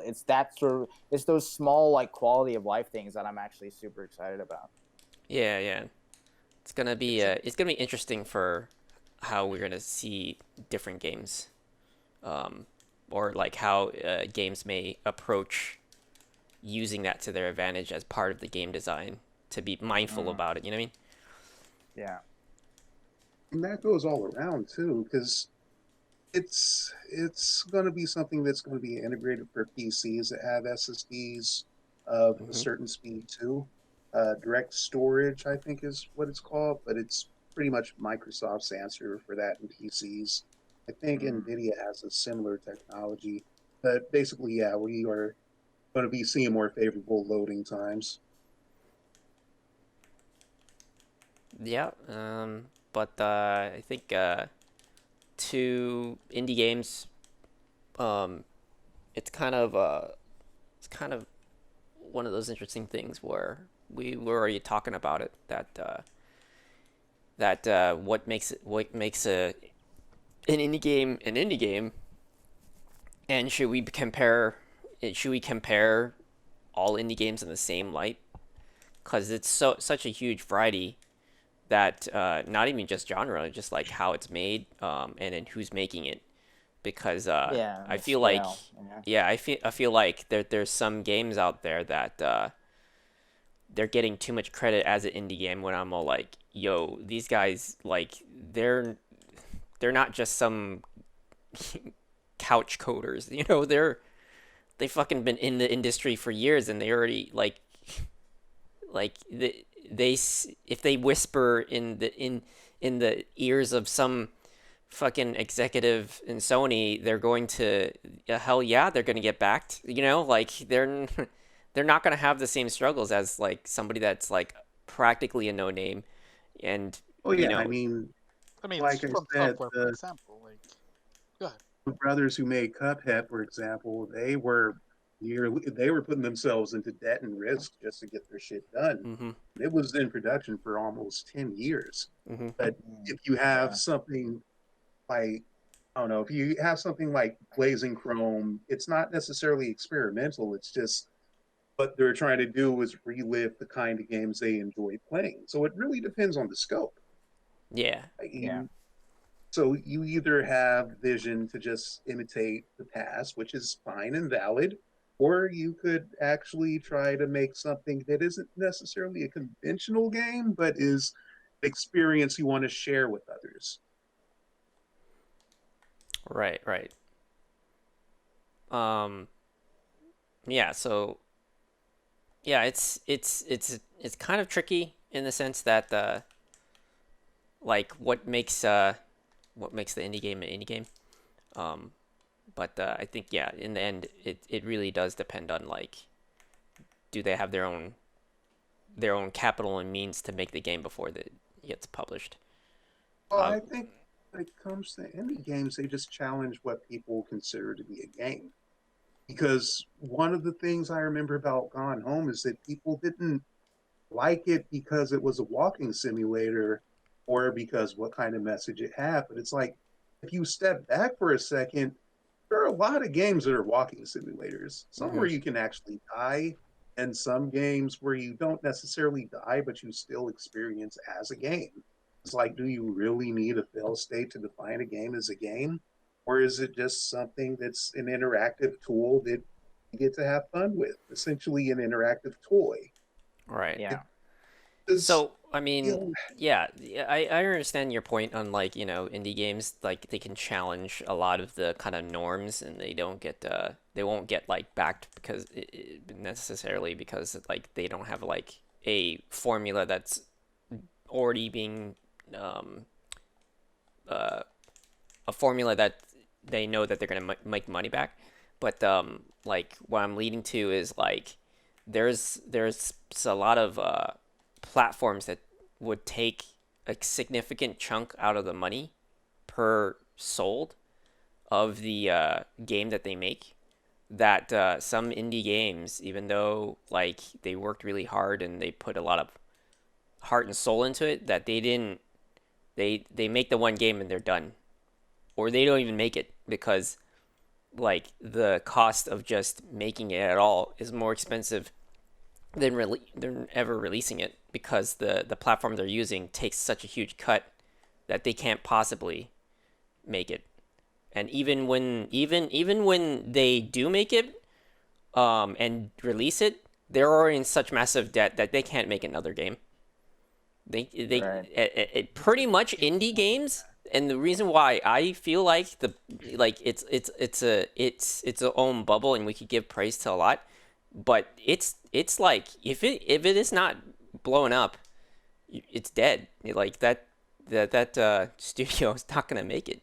those small like quality of life things that I'm actually super excited about. Yeah, yeah. it's a, It's gonna be interesting for how we're gonna see different games, um, or like how games may approach using that to their advantage as part of the game design, to be mindful Mm, about it. You know what I mean? yeah. And that goes all around too, because it's going to be something that's going to be integrated for PCs that have SSDs of a Hmm. certain speed too. Direct storage, I think, is what it's called, but it's pretty much Microsoft's answer for that in PCs. I think Mm. NVIDIA has a similar technology, but basically, yeah, we are going to be seeing more favorable loading times. Yeah. But I think two indie games. Um, it's kind of one of those interesting things where we were already talking about it, that what makes an indie game, and should we compare all indie games in the same light, because it's such a huge variety, that not even just genre, just like how it's made, and then who's making it, because Yeah, I the feel like scale. Yeah. yeah, I feel like there's some games out there that they're getting too much credit as an indie game, when I'm all like, yo, these guys, like, they're not just some couch coders, they fucking been in the industry for years, and they already, like if they whisper in the ears of some fucking executive in Sony, they're going to, hell yeah, they're going to get backed. Like, they're not going to have the same struggles as, like, somebody that's, like, practically a no name, and Oh you yeah, I know. mean, I mean, like I from said, software, for the example. Like, go ahead. brothers who made Cuphead, for example, they were putting themselves into debt and risk just to get their shit done. Mhm. It was in production for almost 10 years. Mhm. But Mm, if you have yeah. something like I don't know, if you have something like Blazing Chrome, it's not necessarily experimental. It's just what they're trying to do is relive the kind of games they enjoy playing. So it really depends on the scope. Yeah. I Yeah. mean, so you either have vision to just imitate the past, which is fine and valid, or you could actually try to make something that isn't necessarily a conventional game, but is an experience you want to share with others. Right. Right. Um. yeah, so yeah, it's kind of tricky in the sense that like what makes the indie game an indie game. Um, but I think yeah, in the end, it really does depend on like do they have their own capital and means to make the game before it gets published. Well, Uh, I think when it comes to indie games, they just challenge what people consider to be a game. Because one of the things I remember about Gone Home is that people didn't like it because it was a walking simulator or because what kind of message it had. But it's like, if you step back for a second, there are a lot of games that are walking simulators. Some mhm. where you can actually die, and some games where you don't necessarily die, but you still experience as a game. It's like, do you really need a fail state to define a game as a game? Or is it just something that's an interactive tool that you get to have fun with? Essentially, an interactive toy. Right. It Yeah. does So, I mean, feel yeah, I understand your point on like, indie games, like they can challenge a lot of the kind of norms and they won't get like backed because necessarily because like they don't have like a formula that's already being um uh a formula that they know that they're going to make money back. But like what I'm leading to is like there's a lot of platforms that would take a significant chunk out of the money per sold of the game that they make. That some indie games, even though like they worked really hard and they put a lot of heart and soul into it, that they didn't they make the one game and they're done, or they don't even make it because like the cost of just making it at all is more expensive than ever releasing it because the platform they're using takes such a huge cut that they can't possibly make it. And even when they do make it and release it, they're already in such massive debt that they can't make another game. Right. It pretty much indie games, and the reason why I feel like it's a own bubble, and we could give praise to a lot, but it's like if it is not blowing up, it's dead. Like that studio is not gonna make it,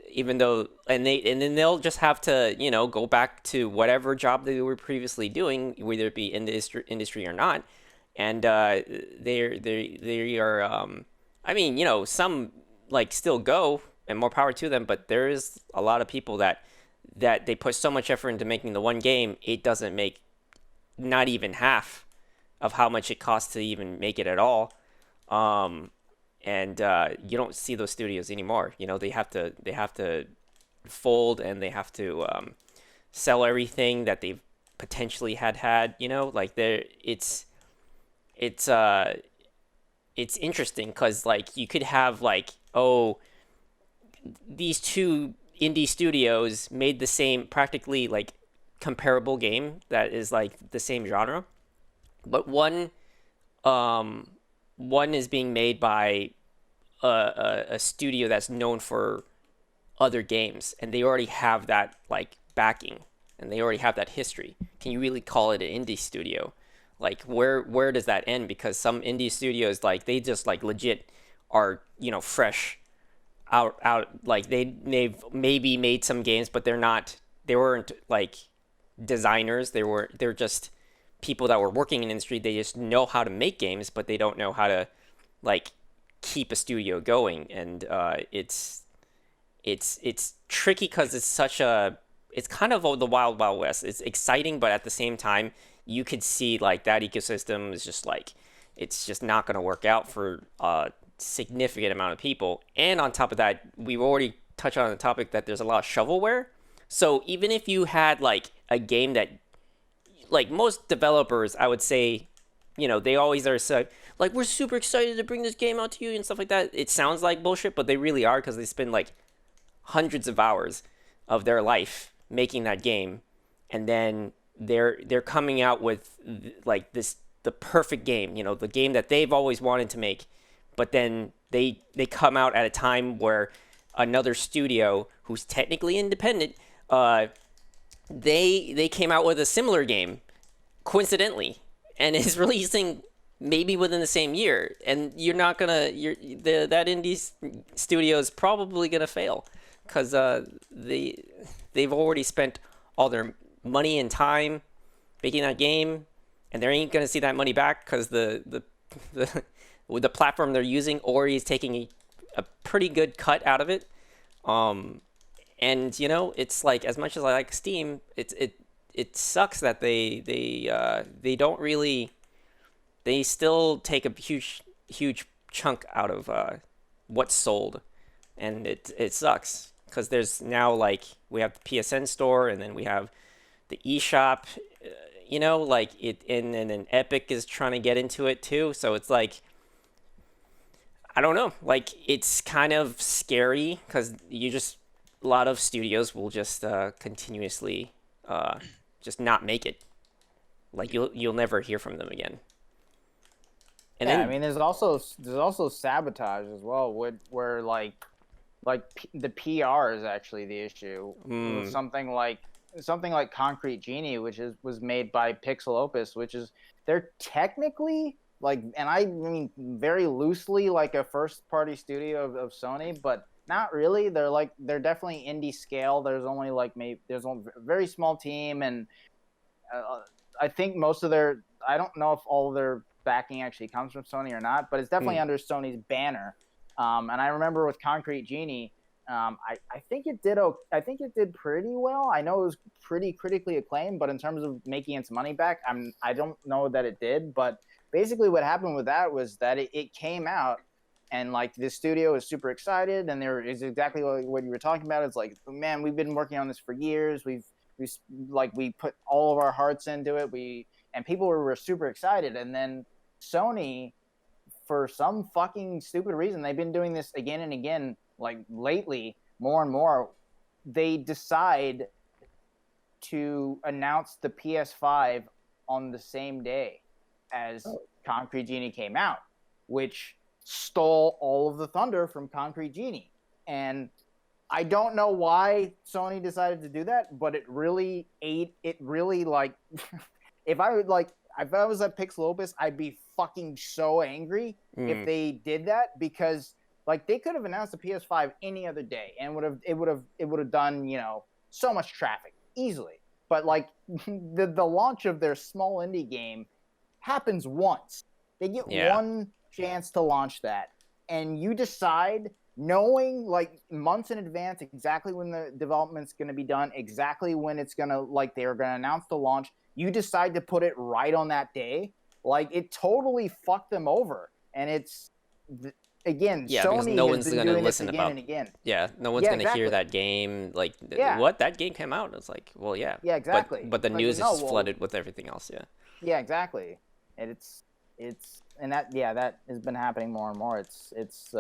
even though and then they'll just have to go back to whatever job they were previously doing, whether it be in the industry or not, and they are I mean some like still go and more power to them, but there is a lot of people that they put so much effort into making the one game, it doesn't make not even half of how much it costs to even make it at all. um and you don't see those studios anymore. They have to fold, and they have to sell everything that they've potentially had. Like it's uh it's interesting because like you could have like, oh, these two indie studios made the same practically like comparable game that is like the same genre, but um one is being made by a studio that's known for other games, and they already have that like backing, and they already have that history. Can you really call it an indie studio? Like where does that end? Because some indie studios, like they just like legit are fresh out like they've maybe made some games, but they weren't like designers. They're just people that were working in the industry. They just know how to make games, but they don't know how to like keep a studio going. And it's tricky because it's kind of the wild wild west. It's exciting, but at the same time you could see like that ecosystem is just like it's just not going to work out for a significant amount of people. And on top of that, we've already touched on the topic that there's a lot of shovelware. So even if you had like a game that like most developers, I would say, they always are so like, we're super excited to bring this game out to you and stuff like that. It sounds like bullshit, but they really are, because they spend like hundreds of hours of their life making that game, and then they're coming out with like the perfect game, the game that they've always wanted to make, but then they come out at a time where another studio who's technically independent uh they came out with a similar game coincidentally, and is releasing maybe within the same year. And you're not gonna that indie studio is probably gonna fail because they've already spent all their money and time making that game, and they ain't gonna see that money back because the with the platform they're using, Ori is taking a pretty good cut out of it. And it's like, as much as I like Steam, it sucks that they don't really, they still take a huge chunk out of what's sold, and it sucks because there's now, like, we have the PSN store, and then we have the eShop, like it, and then Epic is trying to get into it too. So it's like, I don't know, like, it's kind of scary because a lot of studios will just continuously just not make it. Like, you'll never hear from them again. And Yeah, then, I mean, there's also sabotage as well, where the PR is actually the issue. With something like Concrete Genie, which was made by Pixel Opus, which is, they're technically like, and I mean very loosely, like a first party studio of Sony, but not really. They're definitely indie scale. There's only like, maybe there's only a very small team, and I think most of their, I don't know if all of their backing actually comes from Sony or not, but it's definitely under Sony's banner. And I remember with Concrete Genie, I think it did. I think it did pretty well. I know it was pretty critically acclaimed, but in terms of making its money back, I don't know that it did. But basically, what happened with that was that it came out, and like the studio was super excited, and there is exactly what you were talking about. It's like, man, we've been working on this for years. We put all of our hearts into it. And people were super excited, and then Sony, for some fucking stupid reason, they've been doing this again and again, like lately, more and more. They decide to announce the PS5 on the same day as Concrete Genie came out, which stole all of the thunder from Concrete Genie. And I don't know why Sony decided to do that, but it really like if I was at Pixel Opus, I'd be fucking so angry if they did that, because like they could have announced the PS5 any other day and it would have done, so much traffic easily. But like the launch of their small indie game happens once. They get one chance to launch that, and you decide, knowing like months in advance exactly when the development's going to be done, exactly when it's going to, like, they're going to announce the launch, you decide to put it right on that day. Like, it totally fucked them over. And it's, again, because Sony no has one's been gonna doing this listen again about. and again. Yeah, no one's gonna hear Exactly. that game. Like, Yeah. what, that game came out? It's like, well, yeah. Yeah, exactly. But the Like, news is no, just well, flooded with everything else. Yeah. Yeah, exactly. And it's and that has been happening more and more. It's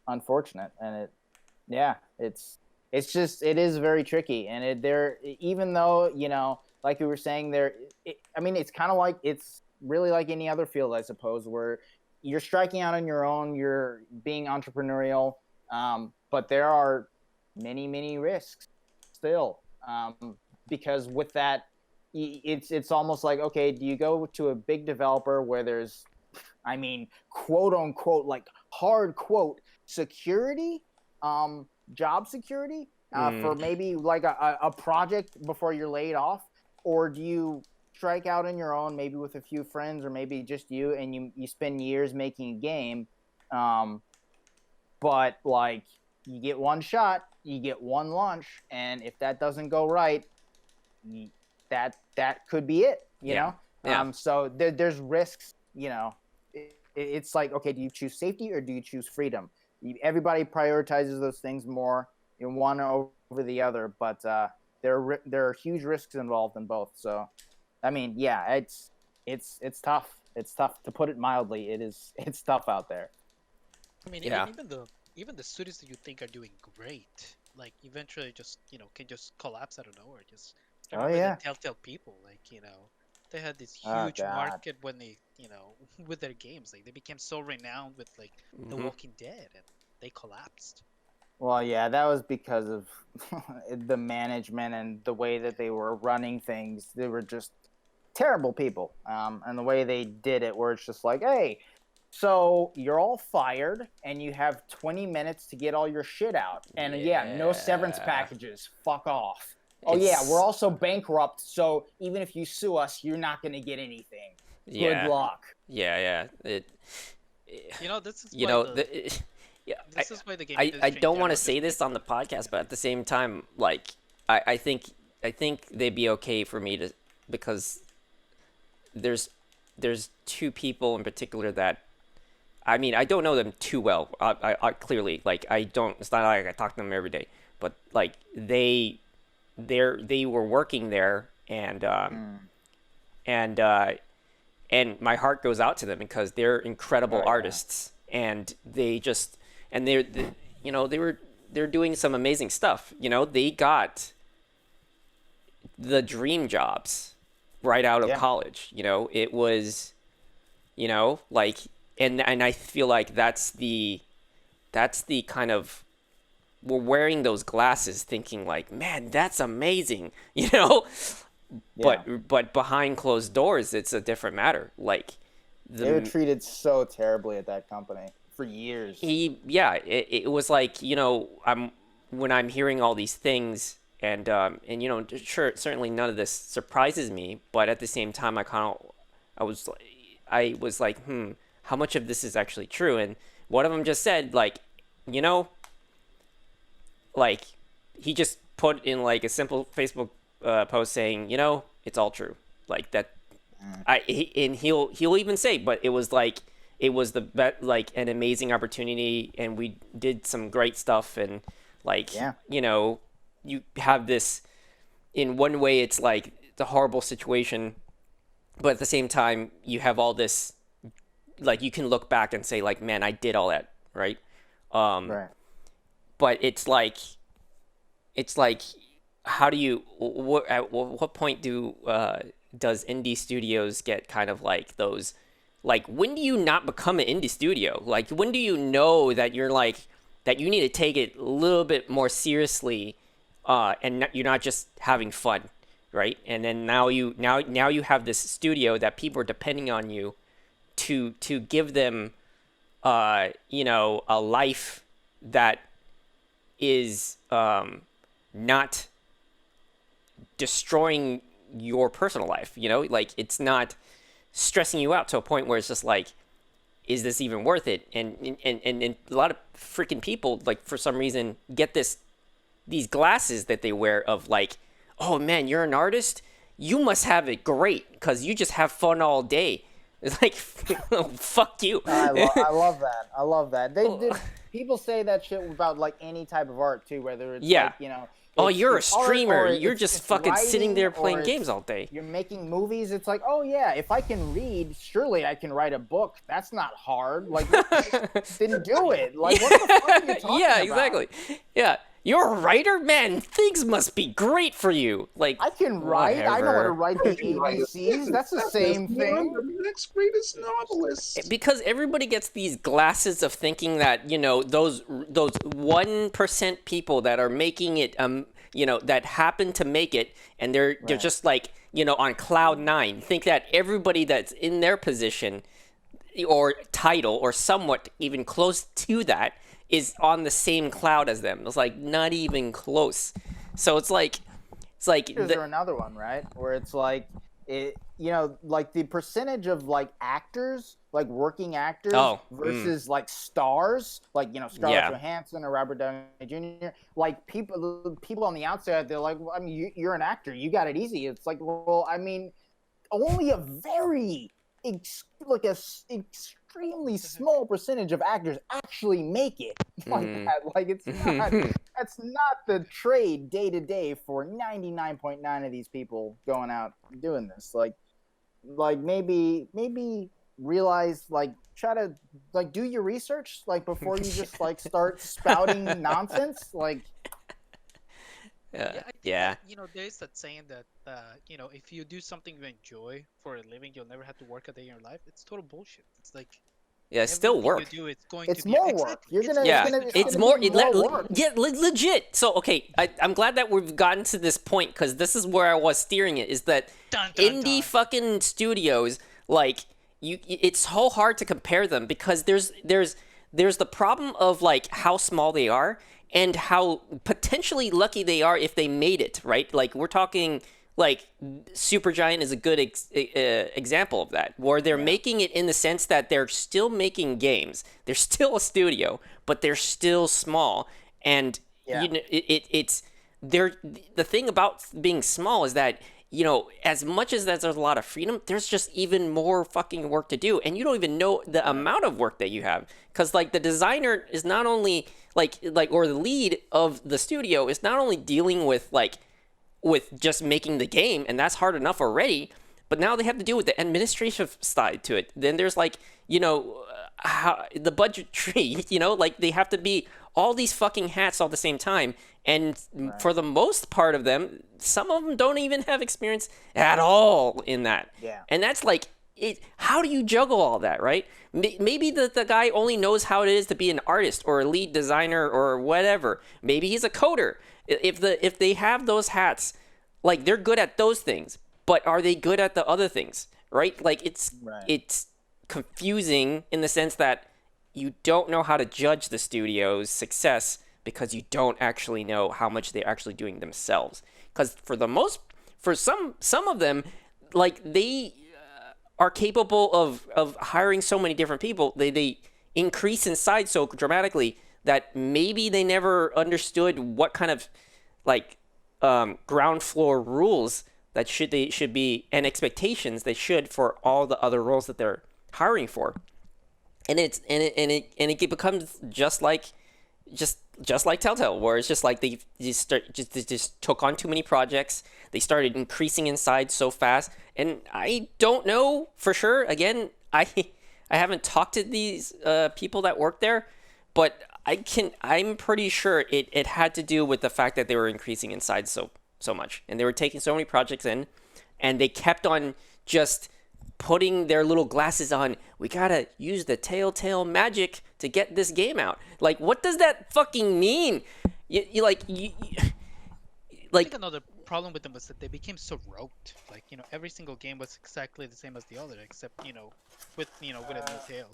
unfortunate, and it is very tricky. And even though, like we were saying, I mean, it's kind of like, it's really like any other field, I suppose, where you're striking out on your own, you're being entrepreneurial, but there are many risks still, because with that, it's almost like, okay, do you go to a big developer where there's, I mean, quote unquote, like hard quote security, job security, for maybe like a project before you're laid off? Or do you strike out on your own, maybe with a few friends, or maybe just you, and you spend years making a game, but like, you get one shot, you get one launch, and if that doesn't go right, that could be it, Yeah. So there's risks, it's like, okay, do you choose safety or do you choose freedom? Everybody prioritizes those things more in one over the other, but there are huge risks involved in both. So I mean, yeah, it's tough. It's tough, to put it mildly. It's tough out there. I mean, Yeah. even the studios that you think are doing great, like, eventually just, can just collapse out of nowhere. Just remember yeah. the Telltale people, like, they had this Oh, huge God. market when they, with their games. Like, they became so renowned with, like, The Mhm. Walking Dead, and they collapsed. Well, yeah, that was because of the management and the way that they were running things. They were just terrible people. And the way they did it, where it's just like, hey, so you're all fired and you have 20 minutes to get all your shit out. And yeah, no severance Yeah. packages. Fuck off. Oh, yeah, we're It's also bankrupt. So even if you sue us, you're not going to get anything. Good yeah. luck. Yeah. You know, this is You why know, the yeah, this is why the game I industry in don't want to general say just this needs on the podcast, but at the same time, like, I think they'd be okay for me to, because there's two people in particular that, I mean, I don't know them too well. I clearly, like, I don't. It's not like I talk to them every day, but like they were working there, Mm. and uh, and my heart goes out to them because they're incredible Oh, yeah. artists, and they just, and you know, they're doing some amazing stuff. You know, they got the dream jobs right out of Yeah. college. You know, it was, you know, like, and I feel like that's the kind of, we're wearing those glasses thinking like, man, that's amazing, you know. Yeah. But behind closed doors, it's a different matter. Like They were the treated so terribly at that company for years. yeah, it was like, you know, when I'm hearing all these things, and you know, sure, certainly none of this surprises me, but at the same time, I was I was like, how much of this is actually true? And one of them just said, like, you know, like, he just put in like a simple Facebook post saying, you know, it's all true, like that. And he'll even say, but it was like, it was like an amazing opportunity, and we did some great stuff, and like, Yeah. you know, you have this, in one way it's like the horrible situation, but at the same time you have all this, like, you can look back and say like, man, I did all that, right? Right. But it's like, how do you, at what point does indie studios get kind of like those, like, when do you not become an indie studio? Like, when do you know that you're like, that you need to take it a little bit more seriously, and you're not just having fun, right? And then now you have this studio that people are depending on you to give them, you know, a life that is, not destroying your personal life, you know, like, it's not stressing you out to a point where it's just like, is this even worth it? And a lot of freaking people, like, for some reason, get these glasses that they wear of like, oh man, you're an artist, you must have it great because you just have fun all day. It's like, fuck you. I love that. I love that. They did. People say that shit about like any type of art too, whether it's Yeah. like, you know, Oh, you're a it's art streamer. or You're just it's fucking sitting writing there or playing it's games all day. you're making movies. It's like, oh yeah, if I can read, surely I can write a book. That's not hard. Like, didn't do it. Like, what the fuck are you talking Yeah, about? exactly. Yeah. You're a writer? Man, things must be great for you. Like, I can write. I know how to whatever. write the ABCs. That's the same One thing. of the next greatest novelists. Because everybody gets these glasses of thinking that, you know, those 1% people that are making it, you know, that happen to make it, and they're Right. just like, you know, on cloud nine, think that everybody that's in their position or title or somewhat even close to that is on the same cloud as them. It's like not even close. So it's like Here's another one, right? Where it's like, you know, like the percentage of like actors, like working actors versus like stars, like, you know, Scarlett Johansson or Robert Downey Jr. Like people on the outside, they're like, well, I mean, you're an actor, you got it easy. It's like, well, I mean, only a very extremely small percentage of actors actually make it like that. Like, it's not. That's not the trade day to day for 99.9 of these people going out doing this. Like maybe realize, like, try to like do your research, like, before you just like start spouting nonsense. Like, I think yeah. that, you know, there's that saying that you know, if you do something you enjoy for a living, you'll never have to work a day in your life. It's total bullshit. It's like, Yeah, it still everything work. you do, it's going It's to be more work. exactly. You're It's gonna- Yeah, going to it's be it's gonna more be it, more work. yeah, legit. So okay, I'm glad that we've gotten to this point because this is where I was steering it. Is that Dun, dun, indie dun. fucking studios, like it's so hard to compare them because there's the problem of like how small they are and how potentially lucky they are if they made it, right? Like we're talking like Supergiant is a good example of that, where they're making it in the sense that they're still making games. They're still a studio, but they're still small. And Yeah. it's they're the thing about being small is that as much as there's a lot of freedom, there's just even more fucking work to do, and you don't even know the amount of work that you have because like the designer is not only like or the lead of the studio is not only dealing with just making the game, and that's hard enough already. But now they have to deal with the administrative side to it. Then there's like, how the budget tree, like they have to be all these fucking hats all at the same time. And for the most part of them, some of them don't even have experience at all in that. Yeah. And that's like, how do you juggle all that, right? Maybe the guy only knows how it is to be an artist or a lead designer or whatever. Maybe he's a coder. If they have those hats, like they're good at those things, but are they good at the other things, right? Like it's confusing in the sense that you don't know how to judge the studio's success because you don't actually know how much they're actually doing themselves. Because for some of them, like they are capable of hiring so many different people. They increase in size so dramatically that maybe they never understood what kind of like ground floor rules that should be and expectations they should for all the other roles that they're hiring for, and it becomes just like Telltale, where it's just like they just took on too many projects. They started increasing in size so fast, and I don't know for sure. Again, I haven't talked to these people that work there, but I'm pretty sure it had to do with the fact that they were increasing in size so much, and they were taking so many projects in, and they kept on just putting their little glasses on. We gotta use the telltale magic to get this game out. Like, what does that fucking mean? I think another problem with them was that they became so rote. Like, every single game was exactly the same as the other, except, with a new tail.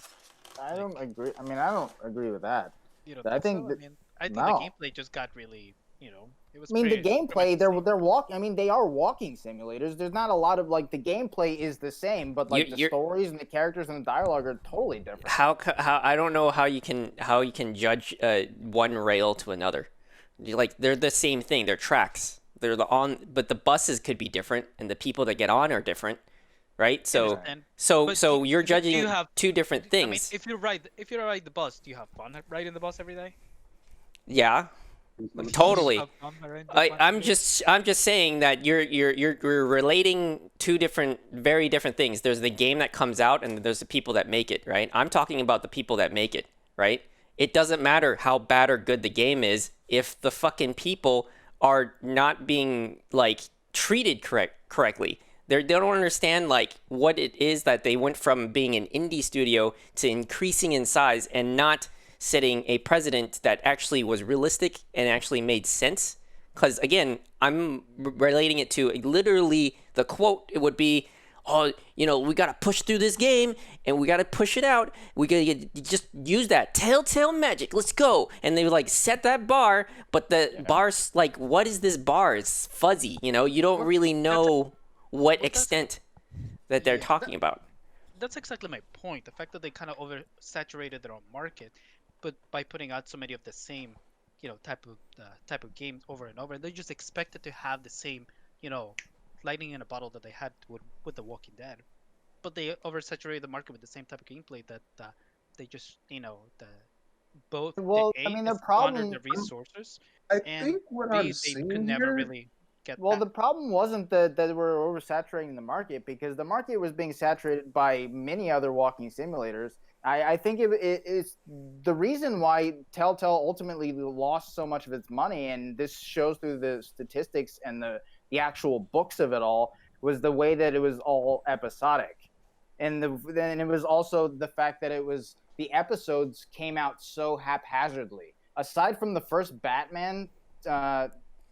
I don't agree. I mean, I don't agree with that. You don't I think think so? that- I think no. the gameplay just got really, it was. I mean, the pretty much gameplay, the same. they're walking. I mean, they are walking simulators. There's not a lot of like the gameplay is the same, but like the stories and the characters and the dialogue are totally different. How I don't know how you can judge one rail to another. Like they're the same thing. They're tracks. But the buses could be different, and the people that get on are different, right? So understand. so But so you're do judging you have- two different I mean, things. if you ride the bus, do you have fun riding the bus every day? Yeah, Do you totally. have fun riding the bus I'm every day? just saying that you're relating two very different things. There's the game that comes out, and there's the people that make it, right? I'm talking about the people that make it, right? It doesn't matter how bad or good the game is if the fucking people are not being like treated correctly. They don't understand like what it is that they went from being an indie studio to increasing in size and not setting a precedent that actually was realistic and actually made sense. Because again, I'm relating it to literally the quote. It would be, "Oh, we gotta push through this game and we gotta push it out. We gotta just use that telltale magic. Let's go." And they would like set that bar, but the bar's like, what is this bar? It's fuzzy. You don't really know what extent that they're talking about. That's exactly my point. The fact that they kind of oversaturated their own market, but by putting out so many of the same, type of games over and over, they just expected to have the same, lightning in a bottle that they had with The Walking Dead. But they oversaturated the market with the same type of gameplay that they just, both Well, they I mean, the squandered problem- the resources, I and think what B, I'm they seeing could never here, really get Well, that. the problem wasn't that they were oversaturating the market because the market was being saturated by many other walking simulators. I think it's the reason why Telltale ultimately lost so much of its money, and this shows through the statistics and the actual books of it all, was the way that it was all episodic. And then it was also the fact that it was the episodes came out so haphazardly. Aside from the first Batman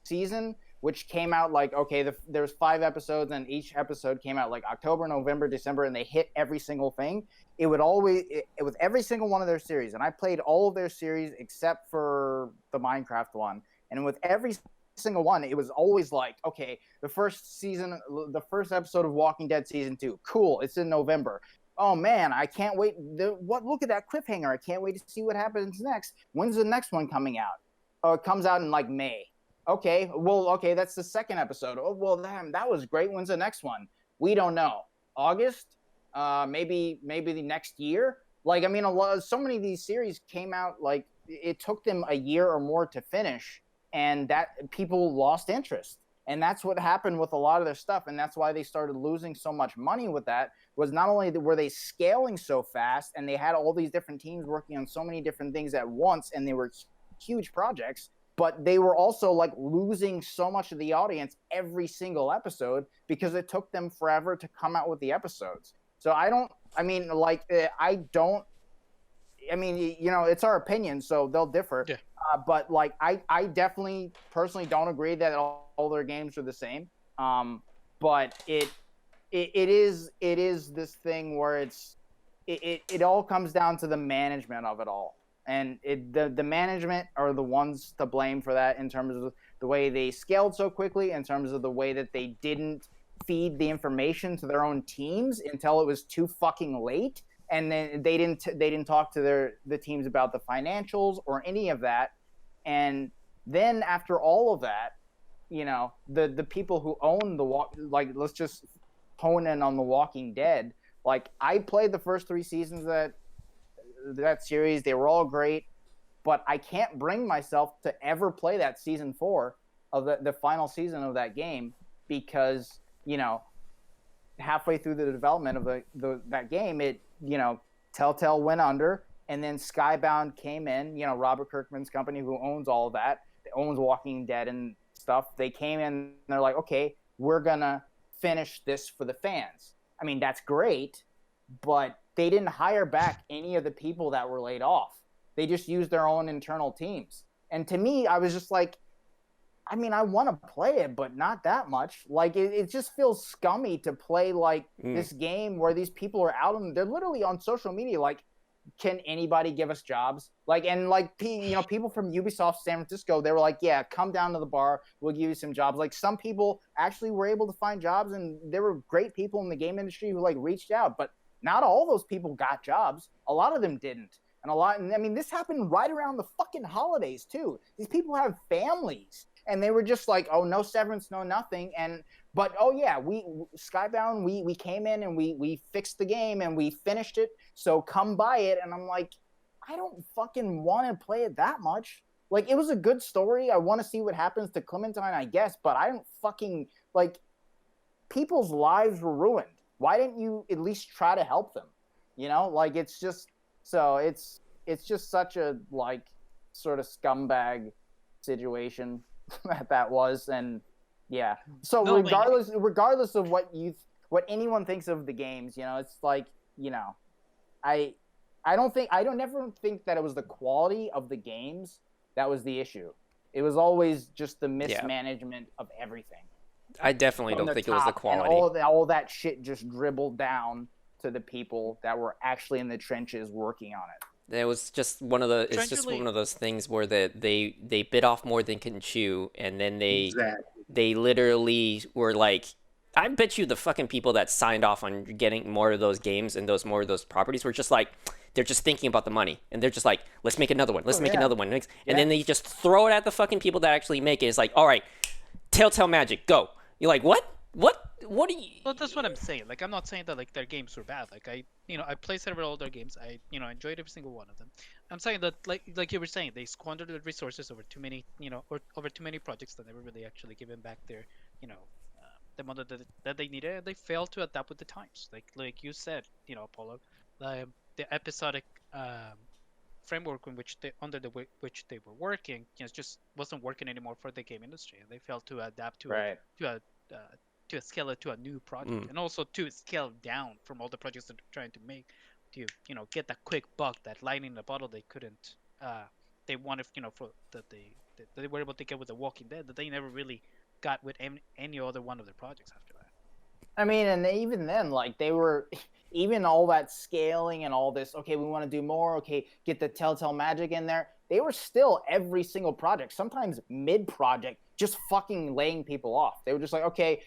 season, which came out like, okay, there's 5 episodes, and each episode came out like October, November, December, and they hit every single thing. It would always, with every single one of their series, and I played all of their series except for the Minecraft one, and with every single one, it was always like, okay, the first episode of Walking Dead season 2, cool, it's in November. Oh man, I can't wait. Look at that cliffhanger. I can't wait to see what happens next. When's the next one coming out? Oh, it comes out in like May. Okay, well, okay, that's the second episode. Oh, well, damn, that was great. When's the next one? We don't know. August? Maybe the next year? Like, I mean, so many of these series came out, like, it took them a year or more to finish, and that people lost interest. And that's what happened with a lot of their stuff, and that's why they started losing so much money with that, was not only were they scaling so fast, and they had all these different teams working on so many different things at once, and they were huge projects, but they were also like losing so much of the audience every single episode because it took them forever to come out with the episodes. So I mean, it's our opinion, so they'll differ. Yeah. But like, I definitely personally don't agree that all their games are the same. But it is this thing where it all comes down to the management of it all. And the management are the ones to blame for that, in terms of the way they scaled so quickly, in terms of the way that they didn't feed the information to their own teams until it was too fucking late, and then they didn't talk to the teams about the financials or any of that. And then after all of that, you know, the people who own let's just hone in on The Walking Dead. Like, I played the first 3 seasons of that series. They were all great, but I can't bring myself to ever play that season 4 of the final season of that game, because, you know, halfway through the development of that game, Telltale went under, and then Skybound came in, you know, Robert Kirkman's company, who owns all of that, owns Walking Dead and stuff. They came in and they're like, okay, we're gonna finish this for the fans. I mean, that's great, but they didn't hire back any of the people that were laid off. They just used their own internal teams. And to me, I was just like, I mean, I want to play it, but not that much. Like, it just feels scummy to play like this game where these people are out and they're literally on social media like, can anybody give us jobs? Like, and like, you know, people from Ubisoft San Francisco, they were like, yeah, come down to the bar, we'll give you some jobs. Like, some people actually were able to find jobs, and there were great people in the game industry who like reached out, but not all those people got jobs. A lot of them didn't. And I mean, this happened right around the fucking holidays too. These people have families, and they were just like, oh, no severance, no nothing. But oh yeah, Skybound, we came in and we fixed the game and we finished it, so come buy it. And I'm like, I don't fucking want to play it that much. Like, it was a good story. I want to see what happens to Clementine, I guess, but I don't fucking, like, people's lives were ruined. Why didn't you at least try to help them? You know, like, it's just such a, like, sort of scumbag situation that was. And yeah, so No, regardless of what anyone thinks of the games, you know, it's like, you know, I don't never think that it was the quality of the games that was the issue. It was always just the mismanagement of everything. I definitely don't think it was the quality. And all that shit just dribbled down to the people that were actually in the trenches working on it. It was just one of those things where they bit off more than can chew, and then they literally were like, I bet you the fucking people that signed off on getting more of those games and more of those properties were just like, they're just thinking about the money, and they're just like, let's make another one, another one, and then they just throw it at the fucking people that actually make it. It's like, all right, Telltale Magic, go. You're like, what do you? Well, that's what I'm saying. Like, I'm not saying that like their games were bad. Like, I played several of their games. I enjoyed every single one of them. I'm saying that like you were saying, they squandered the resources over too many over too many projects that never really actually given back their the money that they needed. And they failed to adapt with the times. Like you said, Apollo, the episodic framework in which which they were working, just wasn't working anymore for the game industry, and they failed to adapt to to scale it to a new project, and also to scale down from all the projects that they're trying to make to get that quick buck, that lightning in the bottle they couldn't they wanted for that they were able to get with The Walking Dead that they never really got with any other one of their projects after that. I mean, and even then, like they were, even all that scaling and all this. Okay, we want to do more. Okay, get the Telltale magic in there. They were still every single project, sometimes mid-project, just fucking laying people off. They were just like, okay,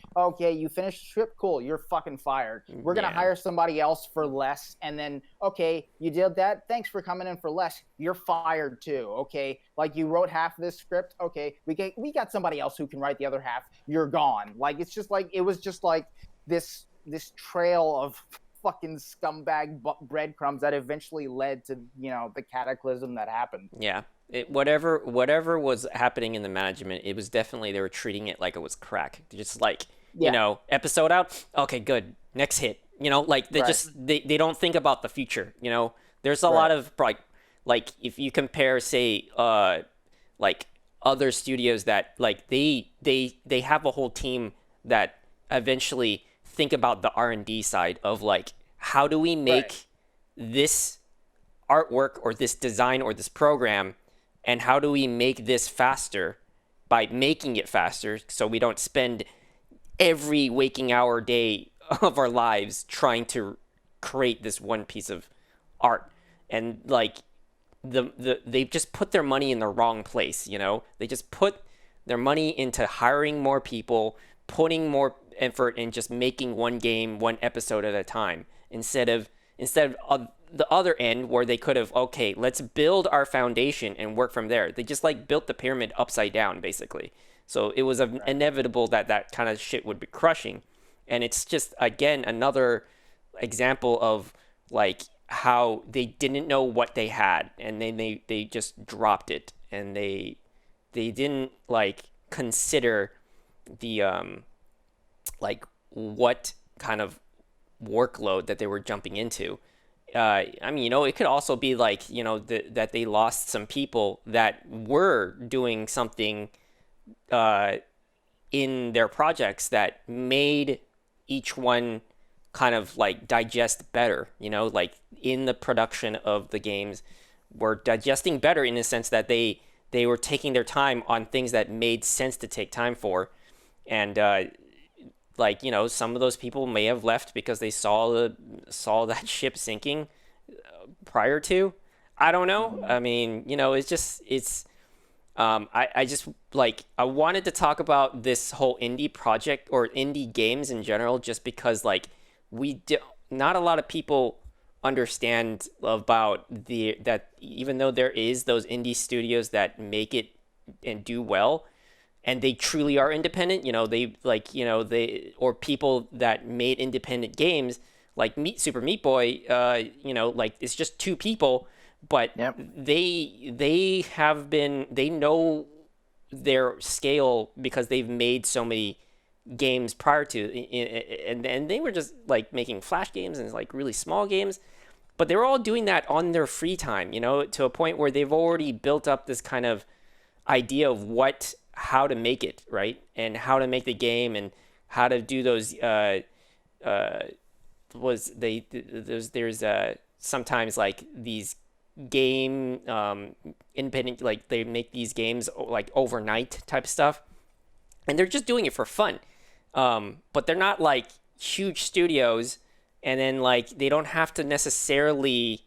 you finished the script, cool, you're fucking fired. We're gonna hire somebody else for less, and then okay, you did that. Thanks for coming in for less. You're fired too. Okay, like you wrote half of this script. Okay, we got somebody else who can write the other half. You're gone. Like it was just like this trail of fucking scumbag breadcrumbs that eventually led to the cataclysm that happened. Yeah, whatever was happening in the management, it was definitely, they were treating it like it was crack. Just like episode out, okay, good, next hit. Like they just they don't think about the future. There's a lot of like if you compare, say, like other studios that like they have a whole team that eventually think about the R&D side of like, how do we make this artwork or this design or this program, and how do we make this faster by making it faster so we don't spend every waking hour day of our lives trying to create this one piece of art. And like they've just put their money in the wrong place. They just put their money into hiring more people, putting more effort in just making one game, one episode at a time, instead of the other end where they could have, okay, let's build our foundation and work from there. They just like built the pyramid upside down, basically. So it was inevitable that kind of shit would be crushing. And it's just, again, another example of like how they didn't know what they had, and then they just dropped it, and they didn't like consider the like what kind of workload that they were jumping into. I mean, it could also be like, that they lost some people that were doing something in their projects that made each one kind of like digest better, like in the production of the games were digesting better in the sense that they were taking their time on things that made sense to take time for. And like, some of those people may have left because they saw that ship sinking prior to. I don't know. I mean, I just like, I wanted to talk about this whole indie project or indie games in general, just because like not a lot of people understand about that even though there is those indie studios that make it and do well, and they truly are independent, they or people that made independent games like Super Meat Boy, like it's just two people, but they know their scale because they've made so many games prior to, and they were just like making Flash games and like really small games, but they were all doing that on their free time, to a point where they've already built up this kind of idea of how to make it right, and how to make the game, and how to do those there's sometimes like these game independent, like they make these games like overnight type stuff, and they're just doing it for fun, but they're not like huge studios, and then like they don't have to necessarily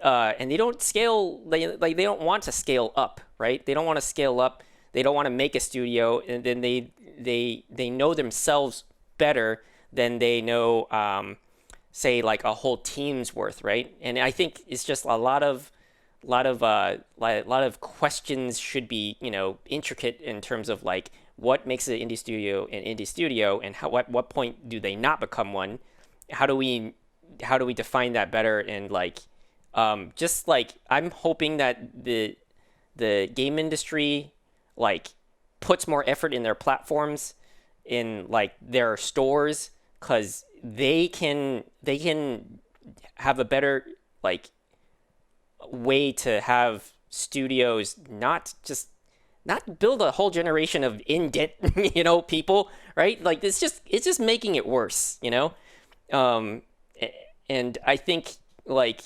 and they don't scale, they don't want to scale up, right? They don't want to scale up. They don't want to make a studio, and then they know themselves better than they know, say, like a whole team's worth, right? And I think it's just a lot of questions should be, intricate in terms of like what makes an indie studio an indie studio, and what point do they not become one? How do we define that better? And like, just like, I'm hoping that the game industry like puts more effort in their platforms, in like their stores, because they can have a better like way to have studios not build a whole generation of in debt people, right? Like it's just making it worse, and I think like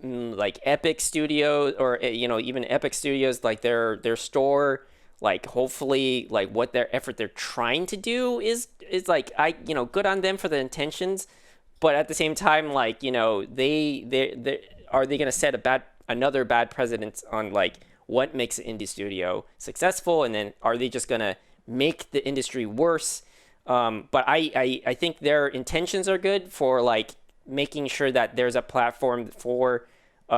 like Epic Studios or even Epic Studios, like their store, like hopefully like what their effort they're trying to do is like good on them for the intentions, but at the same time like they are they gonna set another bad precedent on like what makes an indie studio successful, and then are they just gonna make the industry worse? But I think their intentions are good for like making sure that there's a platform for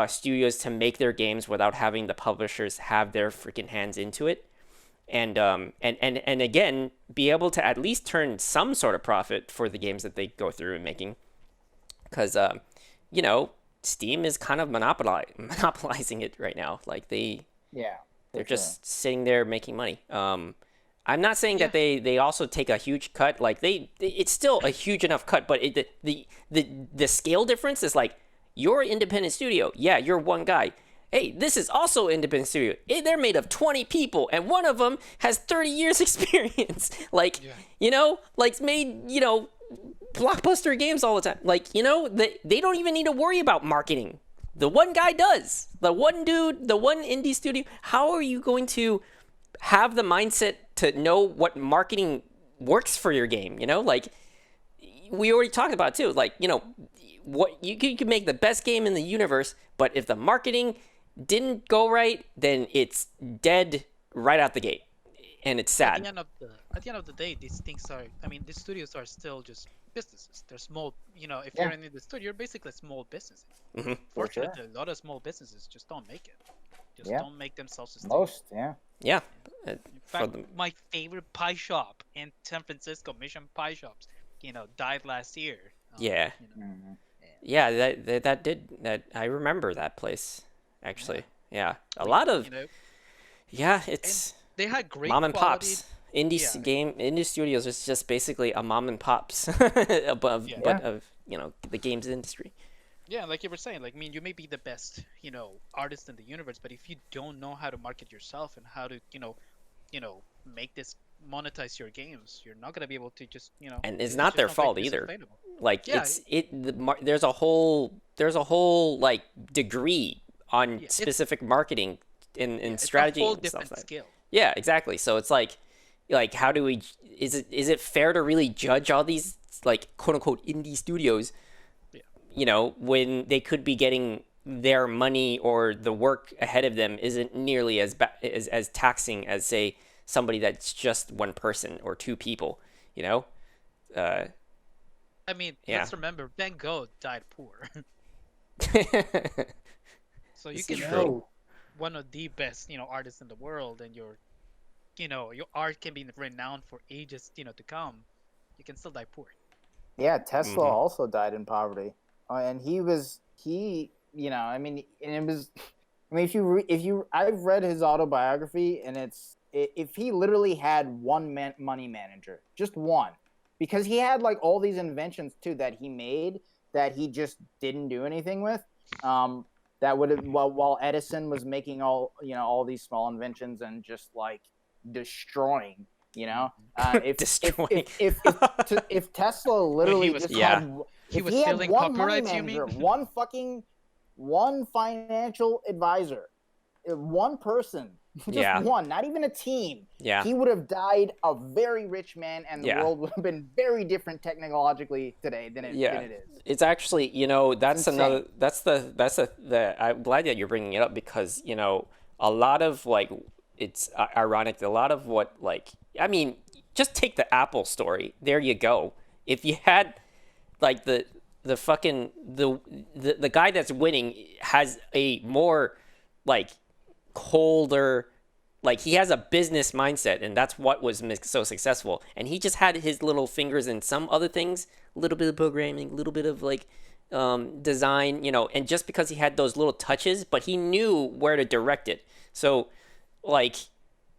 studios to make their games without having the publishers have their freaking hands into it, and again be able to at least turn some sort of profit for the games that they go through and making, because Steam is kind of monopolizing it right now. Like Yeah. they're for sure. just sitting there making money. I'm not saying that they also take a huge cut. Like it's still a huge enough cut, but the scale difference is like you're an independent studio. Yeah, you're one guy. Hey, this is also an independent studio. They're made of 20 people, and one of them has 30 years experience. Like like made blockbuster games all the time. Like they don't even need to worry about marketing. The one guy does. The one dude, the one indie studio. How are you going to have the mindset to know what marketing works for your game? Like we already talked about too. Like what you can make the best game in the universe, but if the marketing didn't go right, then it's dead right out the gate, and it's sad. At the end of the day, these things are. I mean, these studios are still just businesses. They're small. If Yeah. you're in the studio, you're basically a small business. Hmm. For sure. Fortunately, a lot of small businesses just don't make it. Just Yeah. don't make themselves sustainable. Most, yeah. Yeah. In fact, my favorite pie shop in San Francisco, Mission Pie Shops, died last year. Yeah. Mhm. Yeah, that I remember that place actually. Yeah, a Like, lot of you know, it's they had great mom and quality. pops. Indie studios is just basically a mom and pops above, Yeah. but of the games industry. Yeah, like you were saying, like you may be the best, artist in the universe, but if you don't know how to market yourself and how to, make this monetize your games, you're not gonna be able to just, And it's it's not just their not gonna fault be either. sustainable. Like Yeah, there's a whole like degree on Yeah, specific marketing and it's strategy a whole and stuff different like. skill. Yeah, exactly. So it's like how do we is it fair to really judge all these like quote unquote indie studios, Yeah. when they could be getting their money or the work ahead of them isn't nearly as taxing as say somebody that's just one person or two people, uh I mean, Yeah. let's remember Van Gogh died poor, so you This can is be true. one of the best, artists in the world, and your art can be renowned for ages, to come. You can still die poor. Yeah, Tesla Mhm. also died in poverty, and I mean, and it was, I mean, I've read his autobiography, and if he literally had one money manager, just one, because he had like all these inventions too that he made that he just didn't do anything with. That would have while Edison was making all these small inventions and just like destroying. Destroying. If Tesla literally was- just Yeah. had He if was he had stealing one money copyrights, you mean? manager, one financial advisor, one person, just Yeah. one, not even a team, Yeah. he would have died a very rich man, and the Yeah. world would have been very different technologically today than it is. It's actually, that's insane. another, I'm glad that you're bringing it up because, a lot of like, it's ironic. A lot of what like, I mean, just take the Apple story. There you go. If you had like the fucking, the guy that's winning has a more like colder, like he has a business mindset, and that's what was so successful, and he just had his little fingers in some other things, a little bit of programming, a little bit of like design, and just because he had those little touches, but he knew where to direct it. So like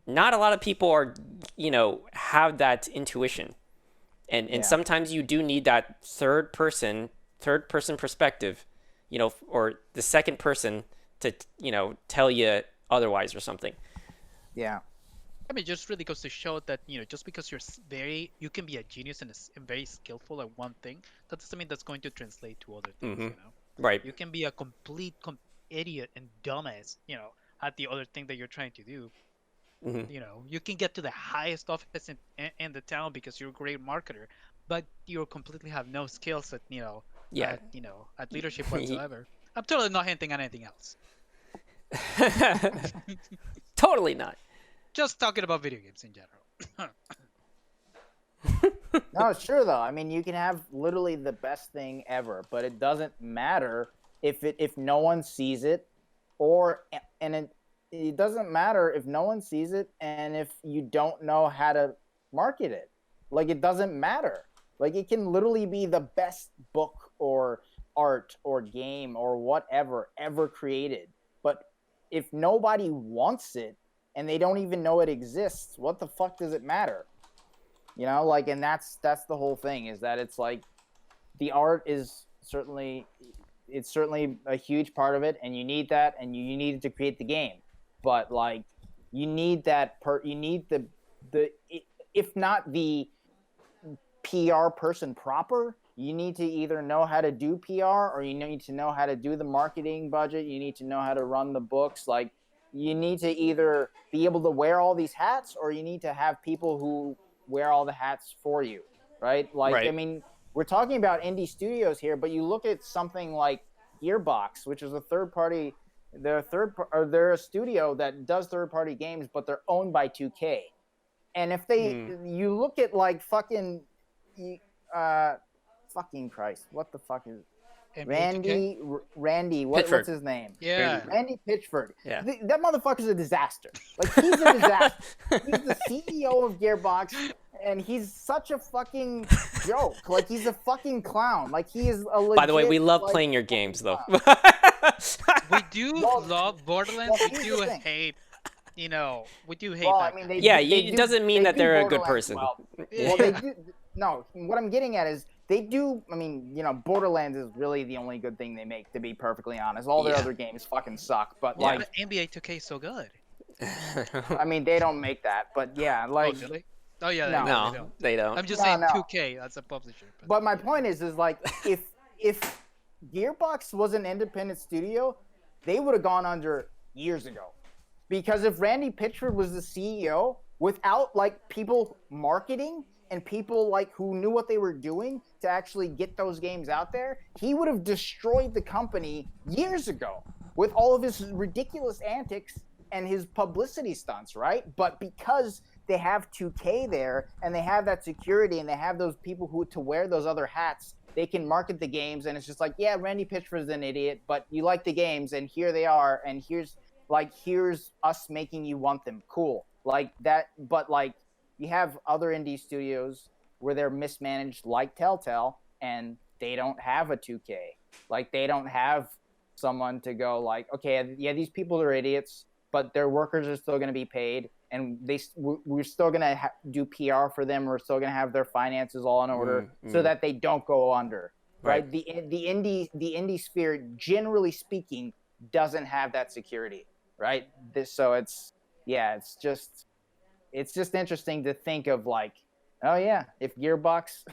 not a lot of people are have that intuition, and Yeah. sometimes you do need that third person perspective, or the second person to tell you otherwise or something. Yeah. I mean, just really goes to show that just because you can be a genius and very skillful at one thing, that doesn't mean that's going to translate to other things. Mm-hmm. Right. You can be a complete idiot and dumbass, at the other thing that you're trying to do. Mm-hmm. You can get to the highest office in the town because you're a great marketer, but you completely have no skills at Yeah. at leadership whatsoever. I'm totally not hinting at anything else. Totally not. Just talking about video games in general. No, it's true though. I mean, you can have literally the best thing ever, but it doesn't matter if no one sees it, it doesn't matter if no one sees it and if you don't know how to market it. Like, it doesn't matter. Like, it can literally be the best book or art or game or whatever ever created, but if nobody wants it and they don't even know it exists, what the fuck does it matter? And that's the whole thing, is that it's like the art is certainly a huge part of it, and you need that, and you need it to create the game. But like, you need you need the if not the PR person proper, you need to either know how to do PR, or you need to know how to do the marketing budget. You need to know how to run the books. Like, you need to either be able to wear all these hats, or you need to have people who wear all the hats for you, right? Like, right. I mean, we're talking about indie studios here, but you look at something like Gearbox, which is a third party. They're a studio that does third party games, but they're owned by 2K. And if you look at like fucking Christ, what the fuck is NBA 2K? Randy, what's his name? Yeah. Randy Pitchford. Yeah. That motherfucker's a disaster. Like, he's a disaster. He's the CEO of Gearbox, and he's such a fucking joke. Like, he's a fucking clown. Like, he is a legit, By the way, we love playing your games, though. We do love Borderlands. We do interesting. hate, we do hate Well, that I mean, guy. it doesn't mean that they're a good person. Well, they do. No, what I'm getting at is they do. I mean, Borderlands is really the only good thing they make, to be perfectly honest. All their other games fucking suck. But like, But NBA 2K is so good. I mean, they don't make that. But yeah, like. Oh, really? Oh yeah. No. They No, don't. they don't. I'm just No, saying no. 2K. That's a publisher. But my point is like, if Gearbox was an independent studio, they would have gone under years ago. Because if Randy Pitchford was the CEO, without like people marketing and people like who knew what they were doing to actually get those games out there, he would have destroyed the company years ago with all of his ridiculous antics and his publicity stunts, right? But because they have 2K there and they have that security and they have those people who to wear those other hats, they can market the games, and it's just like, yeah, Randy Pitchford's an idiot, but you like the games, and here they are, and here's us making you want them. Cool. Like that, but like, you have other indie studios where they're mismanaged, like Telltale, and they don't have a 2K. Like, they don't have someone to go like, okay, yeah, these people are idiots, but their workers are still going to be paid, and we're still going to do PR for them. We're still going to have their finances all in order so that they don't go under. Right? The indie sphere, generally speaking, doesn't have that security. Right? So it's just interesting to think of like, oh yeah, if Gearbox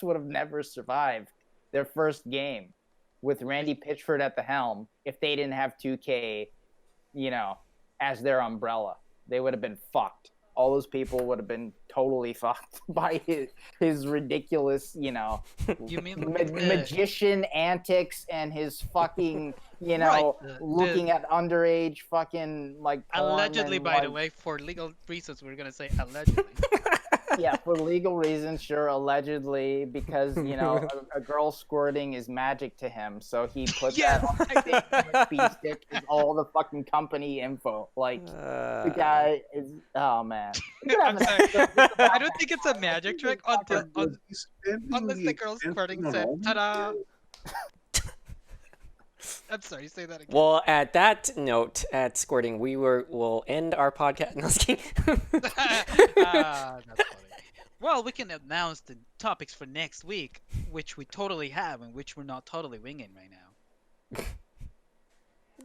would have never survived their first game with Randy Pitchford at the helm if they didn't have 2K, as their umbrella. They would have been fucked. All those people would have been totally fucked by his ridiculous, You mean magician antics and his fucking, Right, looking at underage fucking like porn allegedly, and, by like, the way, for legal reasons, we're gonna say allegedly. yeah, for legal reasons, sure, allegedly, because a girl squirting is magic to him, so he put Yes, that on the USB stick with all the fucking company info. Like, the guy is, oh man. I'm sorry. I don't think it's a magic trick unless the girl's squirting said, "Ta-da!" I'm sorry, say that again. Well, at that note, at squirting, we'll end our podcast. No, I was kidding. That's funny. Well, we can announce the topics for next week, which we totally have and which we're not totally winging right now.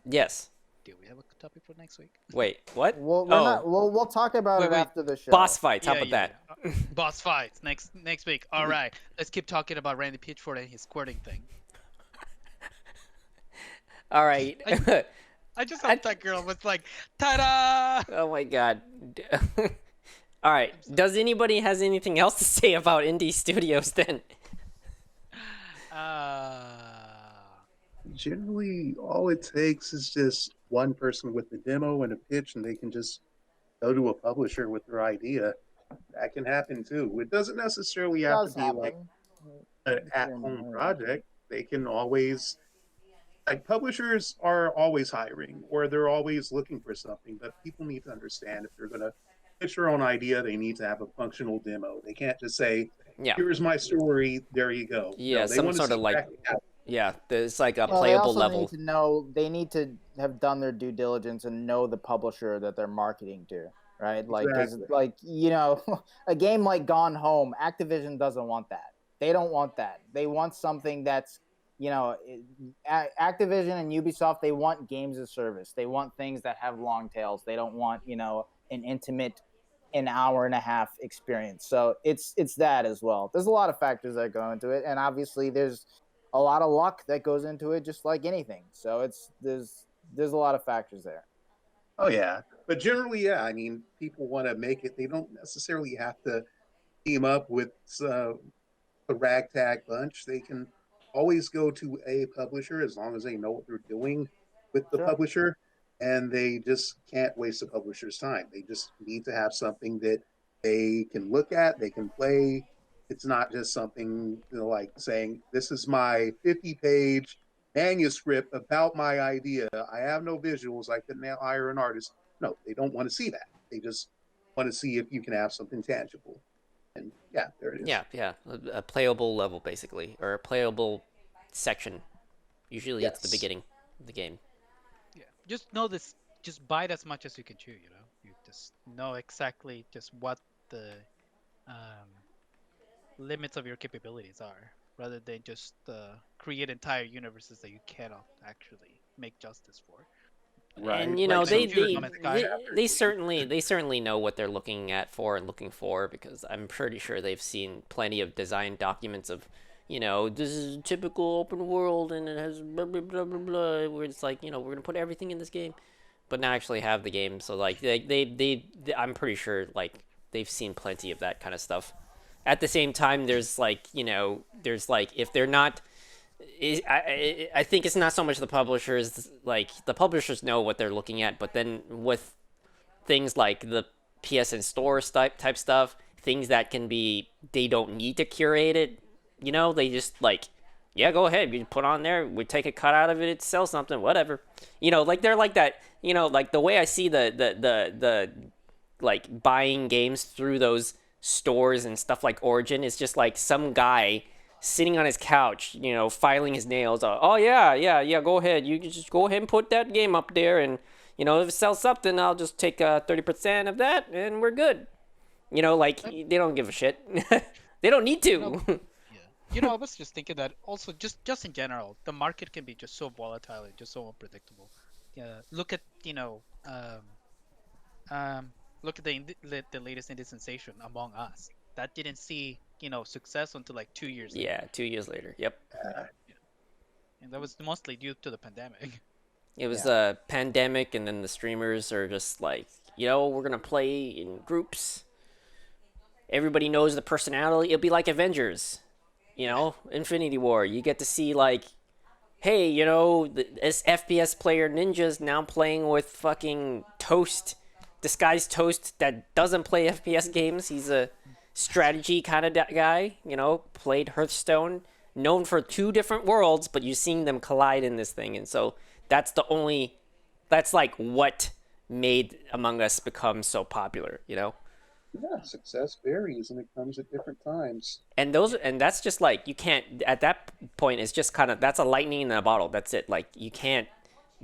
Yes. Do we have a topic for next week? Wait, what? We're Oh, not. We'll talk about Wait, it wait. after the show. boss fights. How Yeah, about yeah, that? yeah. Boss fights next week. All right, let's keep talking about Randy Pitchford and his squirting thing. All right. I I just I- hope that girl was like, ta-da! Oh my god. All right. Does anybody has anything else to say about indie studios then? Generally, all it takes is just one person with a demo and a pitch, and they can just go to a publisher with their idea. That can happen too. It doesn't necessarily It have to does be like happen. an It's at been- home project. They can always, like, publishers are always hiring or they're always looking for something, but people need to understand if they're going to pitch their own idea, they need to have a functional demo. They can't just say, Yeah. here's my story, there you go. Yeah, No, they some want to sort see of like practicality. yeah, there's like a Well, they playable also level. need to know. They need to have done their due diligence and know the publisher that they're marketing to, right? Like, because Exactly. like a game like Gone Home, Activision doesn't want that. They don't want that. They want something that's Activision and Ubisoft. They want games as service. They want things that have long tails. They don't want an intimate an hour and a half experience. So it's that as well. There's a lot of factors that go into it, and obviously there's a lot of luck that goes into it, just like anything. So there's a lot of factors there. Oh, yeah. But generally, yeah, I mean, people want to make it, they don't necessarily have to team up with a ragtag bunch. They can always go to a publisher as long as they know what they're doing with the Sure. publisher, and they just can't waste the publisher's time. They just need to have something that they can look at, they can play. It's not just something like saying, this is my 50-page manuscript about my idea. I have no visuals. I couldn't hire an artist. No, they don't want to see that. They just want to see if you can have something tangible. And yeah, there it is. Yeah, a playable level basically, or a playable section. Usually it's the Yes. beginning of the game. Yeah, just know this. Just bite as much as you can chew. You just know exactly just what the um, limits of your capabilities are, rather than just create entire universes that you cannot actually make justice for. Right. And Like they Jude No Man's Sky. they certainly know what they're looking at for and looking for, because I'm pretty sure they've seen plenty of design documents of, this is a typical open world and it has blah blah blah blah blah, where it's like, we're gonna put everything in this game, but not actually have the game. So like I'm pretty sure like they've seen plenty of that kind of stuff. At the same time, there's like, there's like, if they're not, I think it's not so much the publishers. Like, the publishers know what they're looking at, but then with things like the PSN store type stuff, things that can be, they don't need to curate it. They just like, yeah, go ahead, you put on there, we take a cut out of it, sell something, whatever. Like they're like that. Like the way I see the like buying games through those stores and stuff like Origin is just like some guy sitting on his couch, filing his nails. Oh yeah, go ahead. You can just go ahead and put that game up there, and if it sells something, I'll just take 30% of that, and we're good. Like they don't give a shit. They don't need to. Yeah. I was just thinking that also just in general, the market can be just so volatile and just so unpredictable. Yeah, look at look at the latest indie sensation, Among Us. That didn't see success until like 2 years later. Yeah, 2 years later. Yep. And that was mostly due to the pandemic. It was a pandemic, and then the streamers are just like, we're gonna play in groups. Everybody knows the personality. It'll be like Avengers, Infinity War. You get to see like, hey, this FPS player Ninja's now playing with fucking Toast, disguised Toast that doesn't play FPS games. He's a strategy kind of guy, played Hearthstone, known for two different worlds, but you're seeing them collide in this thing. And so that's like what made Among Us become so popular, Yeah, success varies and it comes at different times. And that's just like, you can't, at that point, it's just kind of, that's a lightning in a bottle. That's it. Like, you can't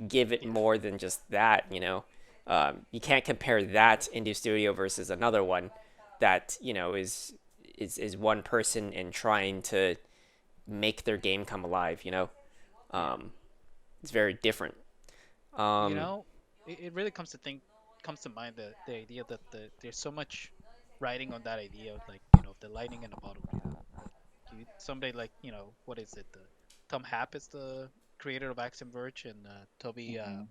give it more than just that, you can't compare that indie studio versus another one that, is one person and trying to make their game come alive, it's very different. it really comes to mind the idea that there's so much writing on that idea of like the lightning in a bottle. Like somebody like what is it? The Tom Happ is the creator of Axiom Verge, and Hmm.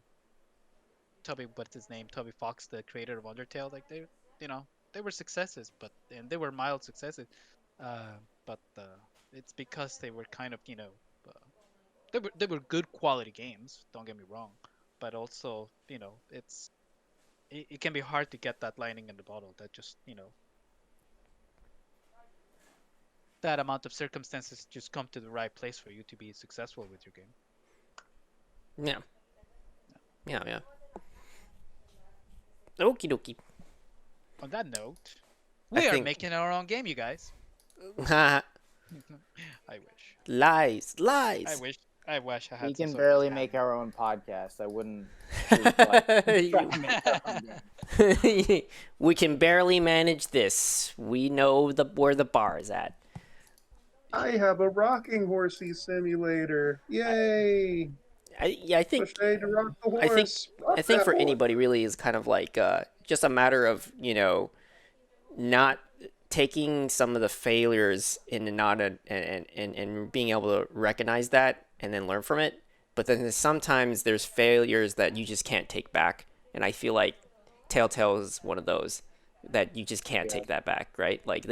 Toby, what's his name? Toby Fox, the creator of Undertale. Like you know, they were successes, and they were mild successes. But it's because they were kind of they were good quality games. Don't get me wrong, but also it can be hard to get that lightning in the bottle. That just that amount of circumstances just come to the right place for you to be successful with your game. Yeah, yeah, yeah. Okie dokie. On that note, I we are think making our own game, you guys. I wish. lies, I lies. wish. I wish I We had some can sort of barely make talent. our own podcast. I wouldn't sleep like trying to make our own game. We can barely manage this. We know where the bar is at. I have a rocking horsey simulator. Yay! Yeah, I think Push A to rock the I think horse. Rock I think that for horse. anybody really is kind of like just a matter of not taking some of the failures and not and being able to recognize that and then learn from it. But then sometimes there's failures that you just can't take back, and I feel like Telltale is one of those that you just can't Yeah. take that back, right? Like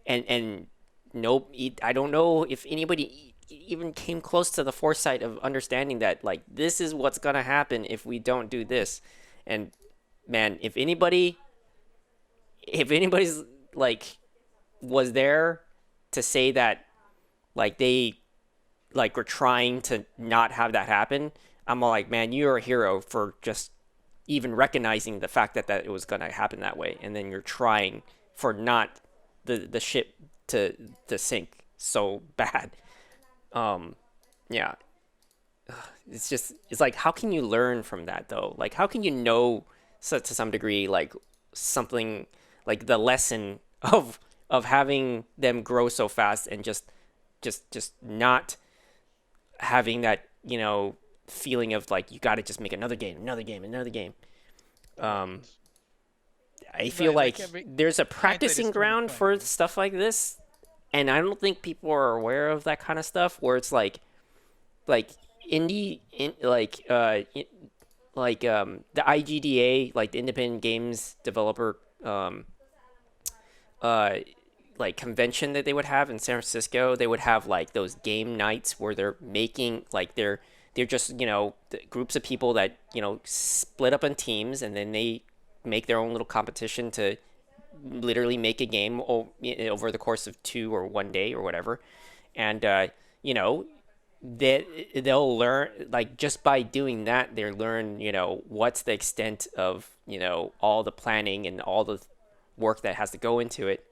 and nope, I don't know if anybody even came close to the foresight of understanding that like this is what's gonna happen if we don't do this. And man, if anybody's like was there to say that like they like were trying to not have that happen, I'm all like, man, you're a hero for just even recognizing the fact that it was gonna happen that way, and then you're trying for not the ship to sink so bad. Um, yeah, it's like how can you learn from that though? Like how can you know so, to some degree like something like the lesson of having them grow so fast and just not having that feeling of like you got to just make another game, another game, another game. Um, Right. I feel Right. like Like every there's a hindsight is practicing ground 2020, for right? stuff like this, and I don't think people are aware of that kind of stuff where it's like the IGDA, like the Independent Games Developer uh like convention that they would have in San Francisco. They would have like those game nights where they're making like they're just groups of people that split up in teams, and then they make their own little competition to literally make a game over the course of 2 or 1 day or whatever. And you know that they'll learn like just by doing that they learn what's the extent of all the planning and all the work that has to go into it,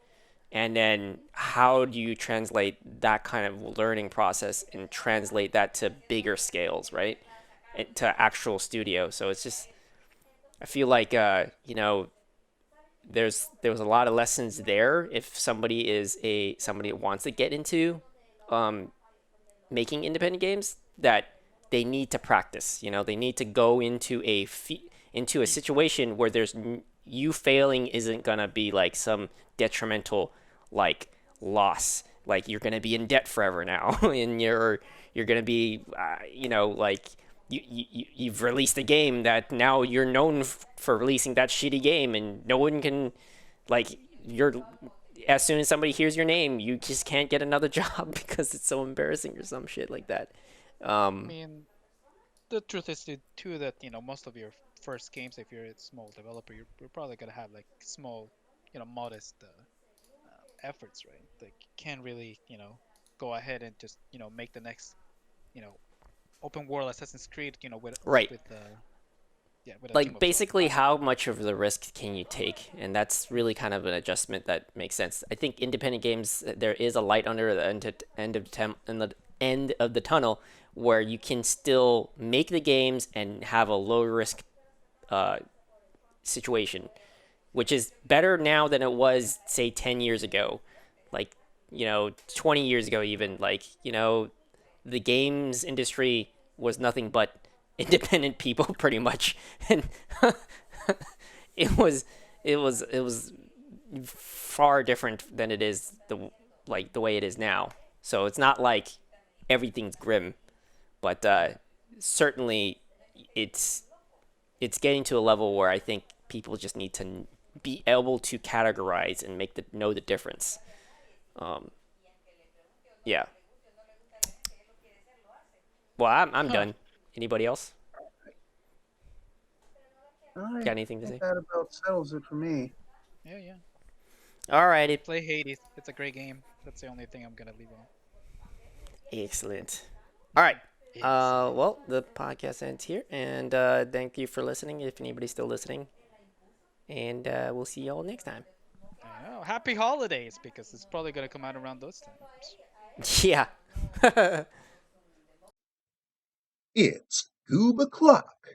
and then how do you translate that kind of learning process and translate that to bigger scales, right? And to actual studio. So it's just I feel like there's a lot of lessons there if somebody that wants to get into um, making independent games that they need to practice. They need to go into a situation where you failing isn't gonna be like some detrimental like loss. Like you're gonna be in debt forever now, and you're gonna be like you've released a game that now you're known for releasing that shitty game, and no one can like you're as soon as somebody hears your name, you just can't get another job because it's so embarrassing or some shit like that. I Um, mean, the truth is too that most of your first games, if you're a small developer, you're probably gonna have like small, modest efforts, right? Like you can't really go ahead and just make the next you know open world Assassin's Creed with right. with yeah, with a team Like of basically 25. how much of the risk can you take, and that's really kind of an adjustment that makes sense. I think independent games there is a light under the end of the tunnel where you can still make the games and have a low risk uh, situation, which is better now than it was say 10 years ago, like 20 years ago even. Like the games industry was nothing but independent people pretty much, and it was it was far different than it is the way it is now. So it's not like everything's grim, but certainly it's it's getting to a level where I think people just need to be able to categorize and know the difference. Um, yeah. Well, I'm Huh. done. Anybody else I got anything to think say? that about settles it for me. Yeah, yeah. Alrighty. Play Hades. It's a great game. That's the only thing I'm gonna leave on. Excellent. All right. Excellent. Well, the podcast ends here, and thank you for listening. If anybody's still listening, and we'll see you all next time. I know. Happy holidays because it's probably gonna come out around those times. Yeah. It's Goob o'clock.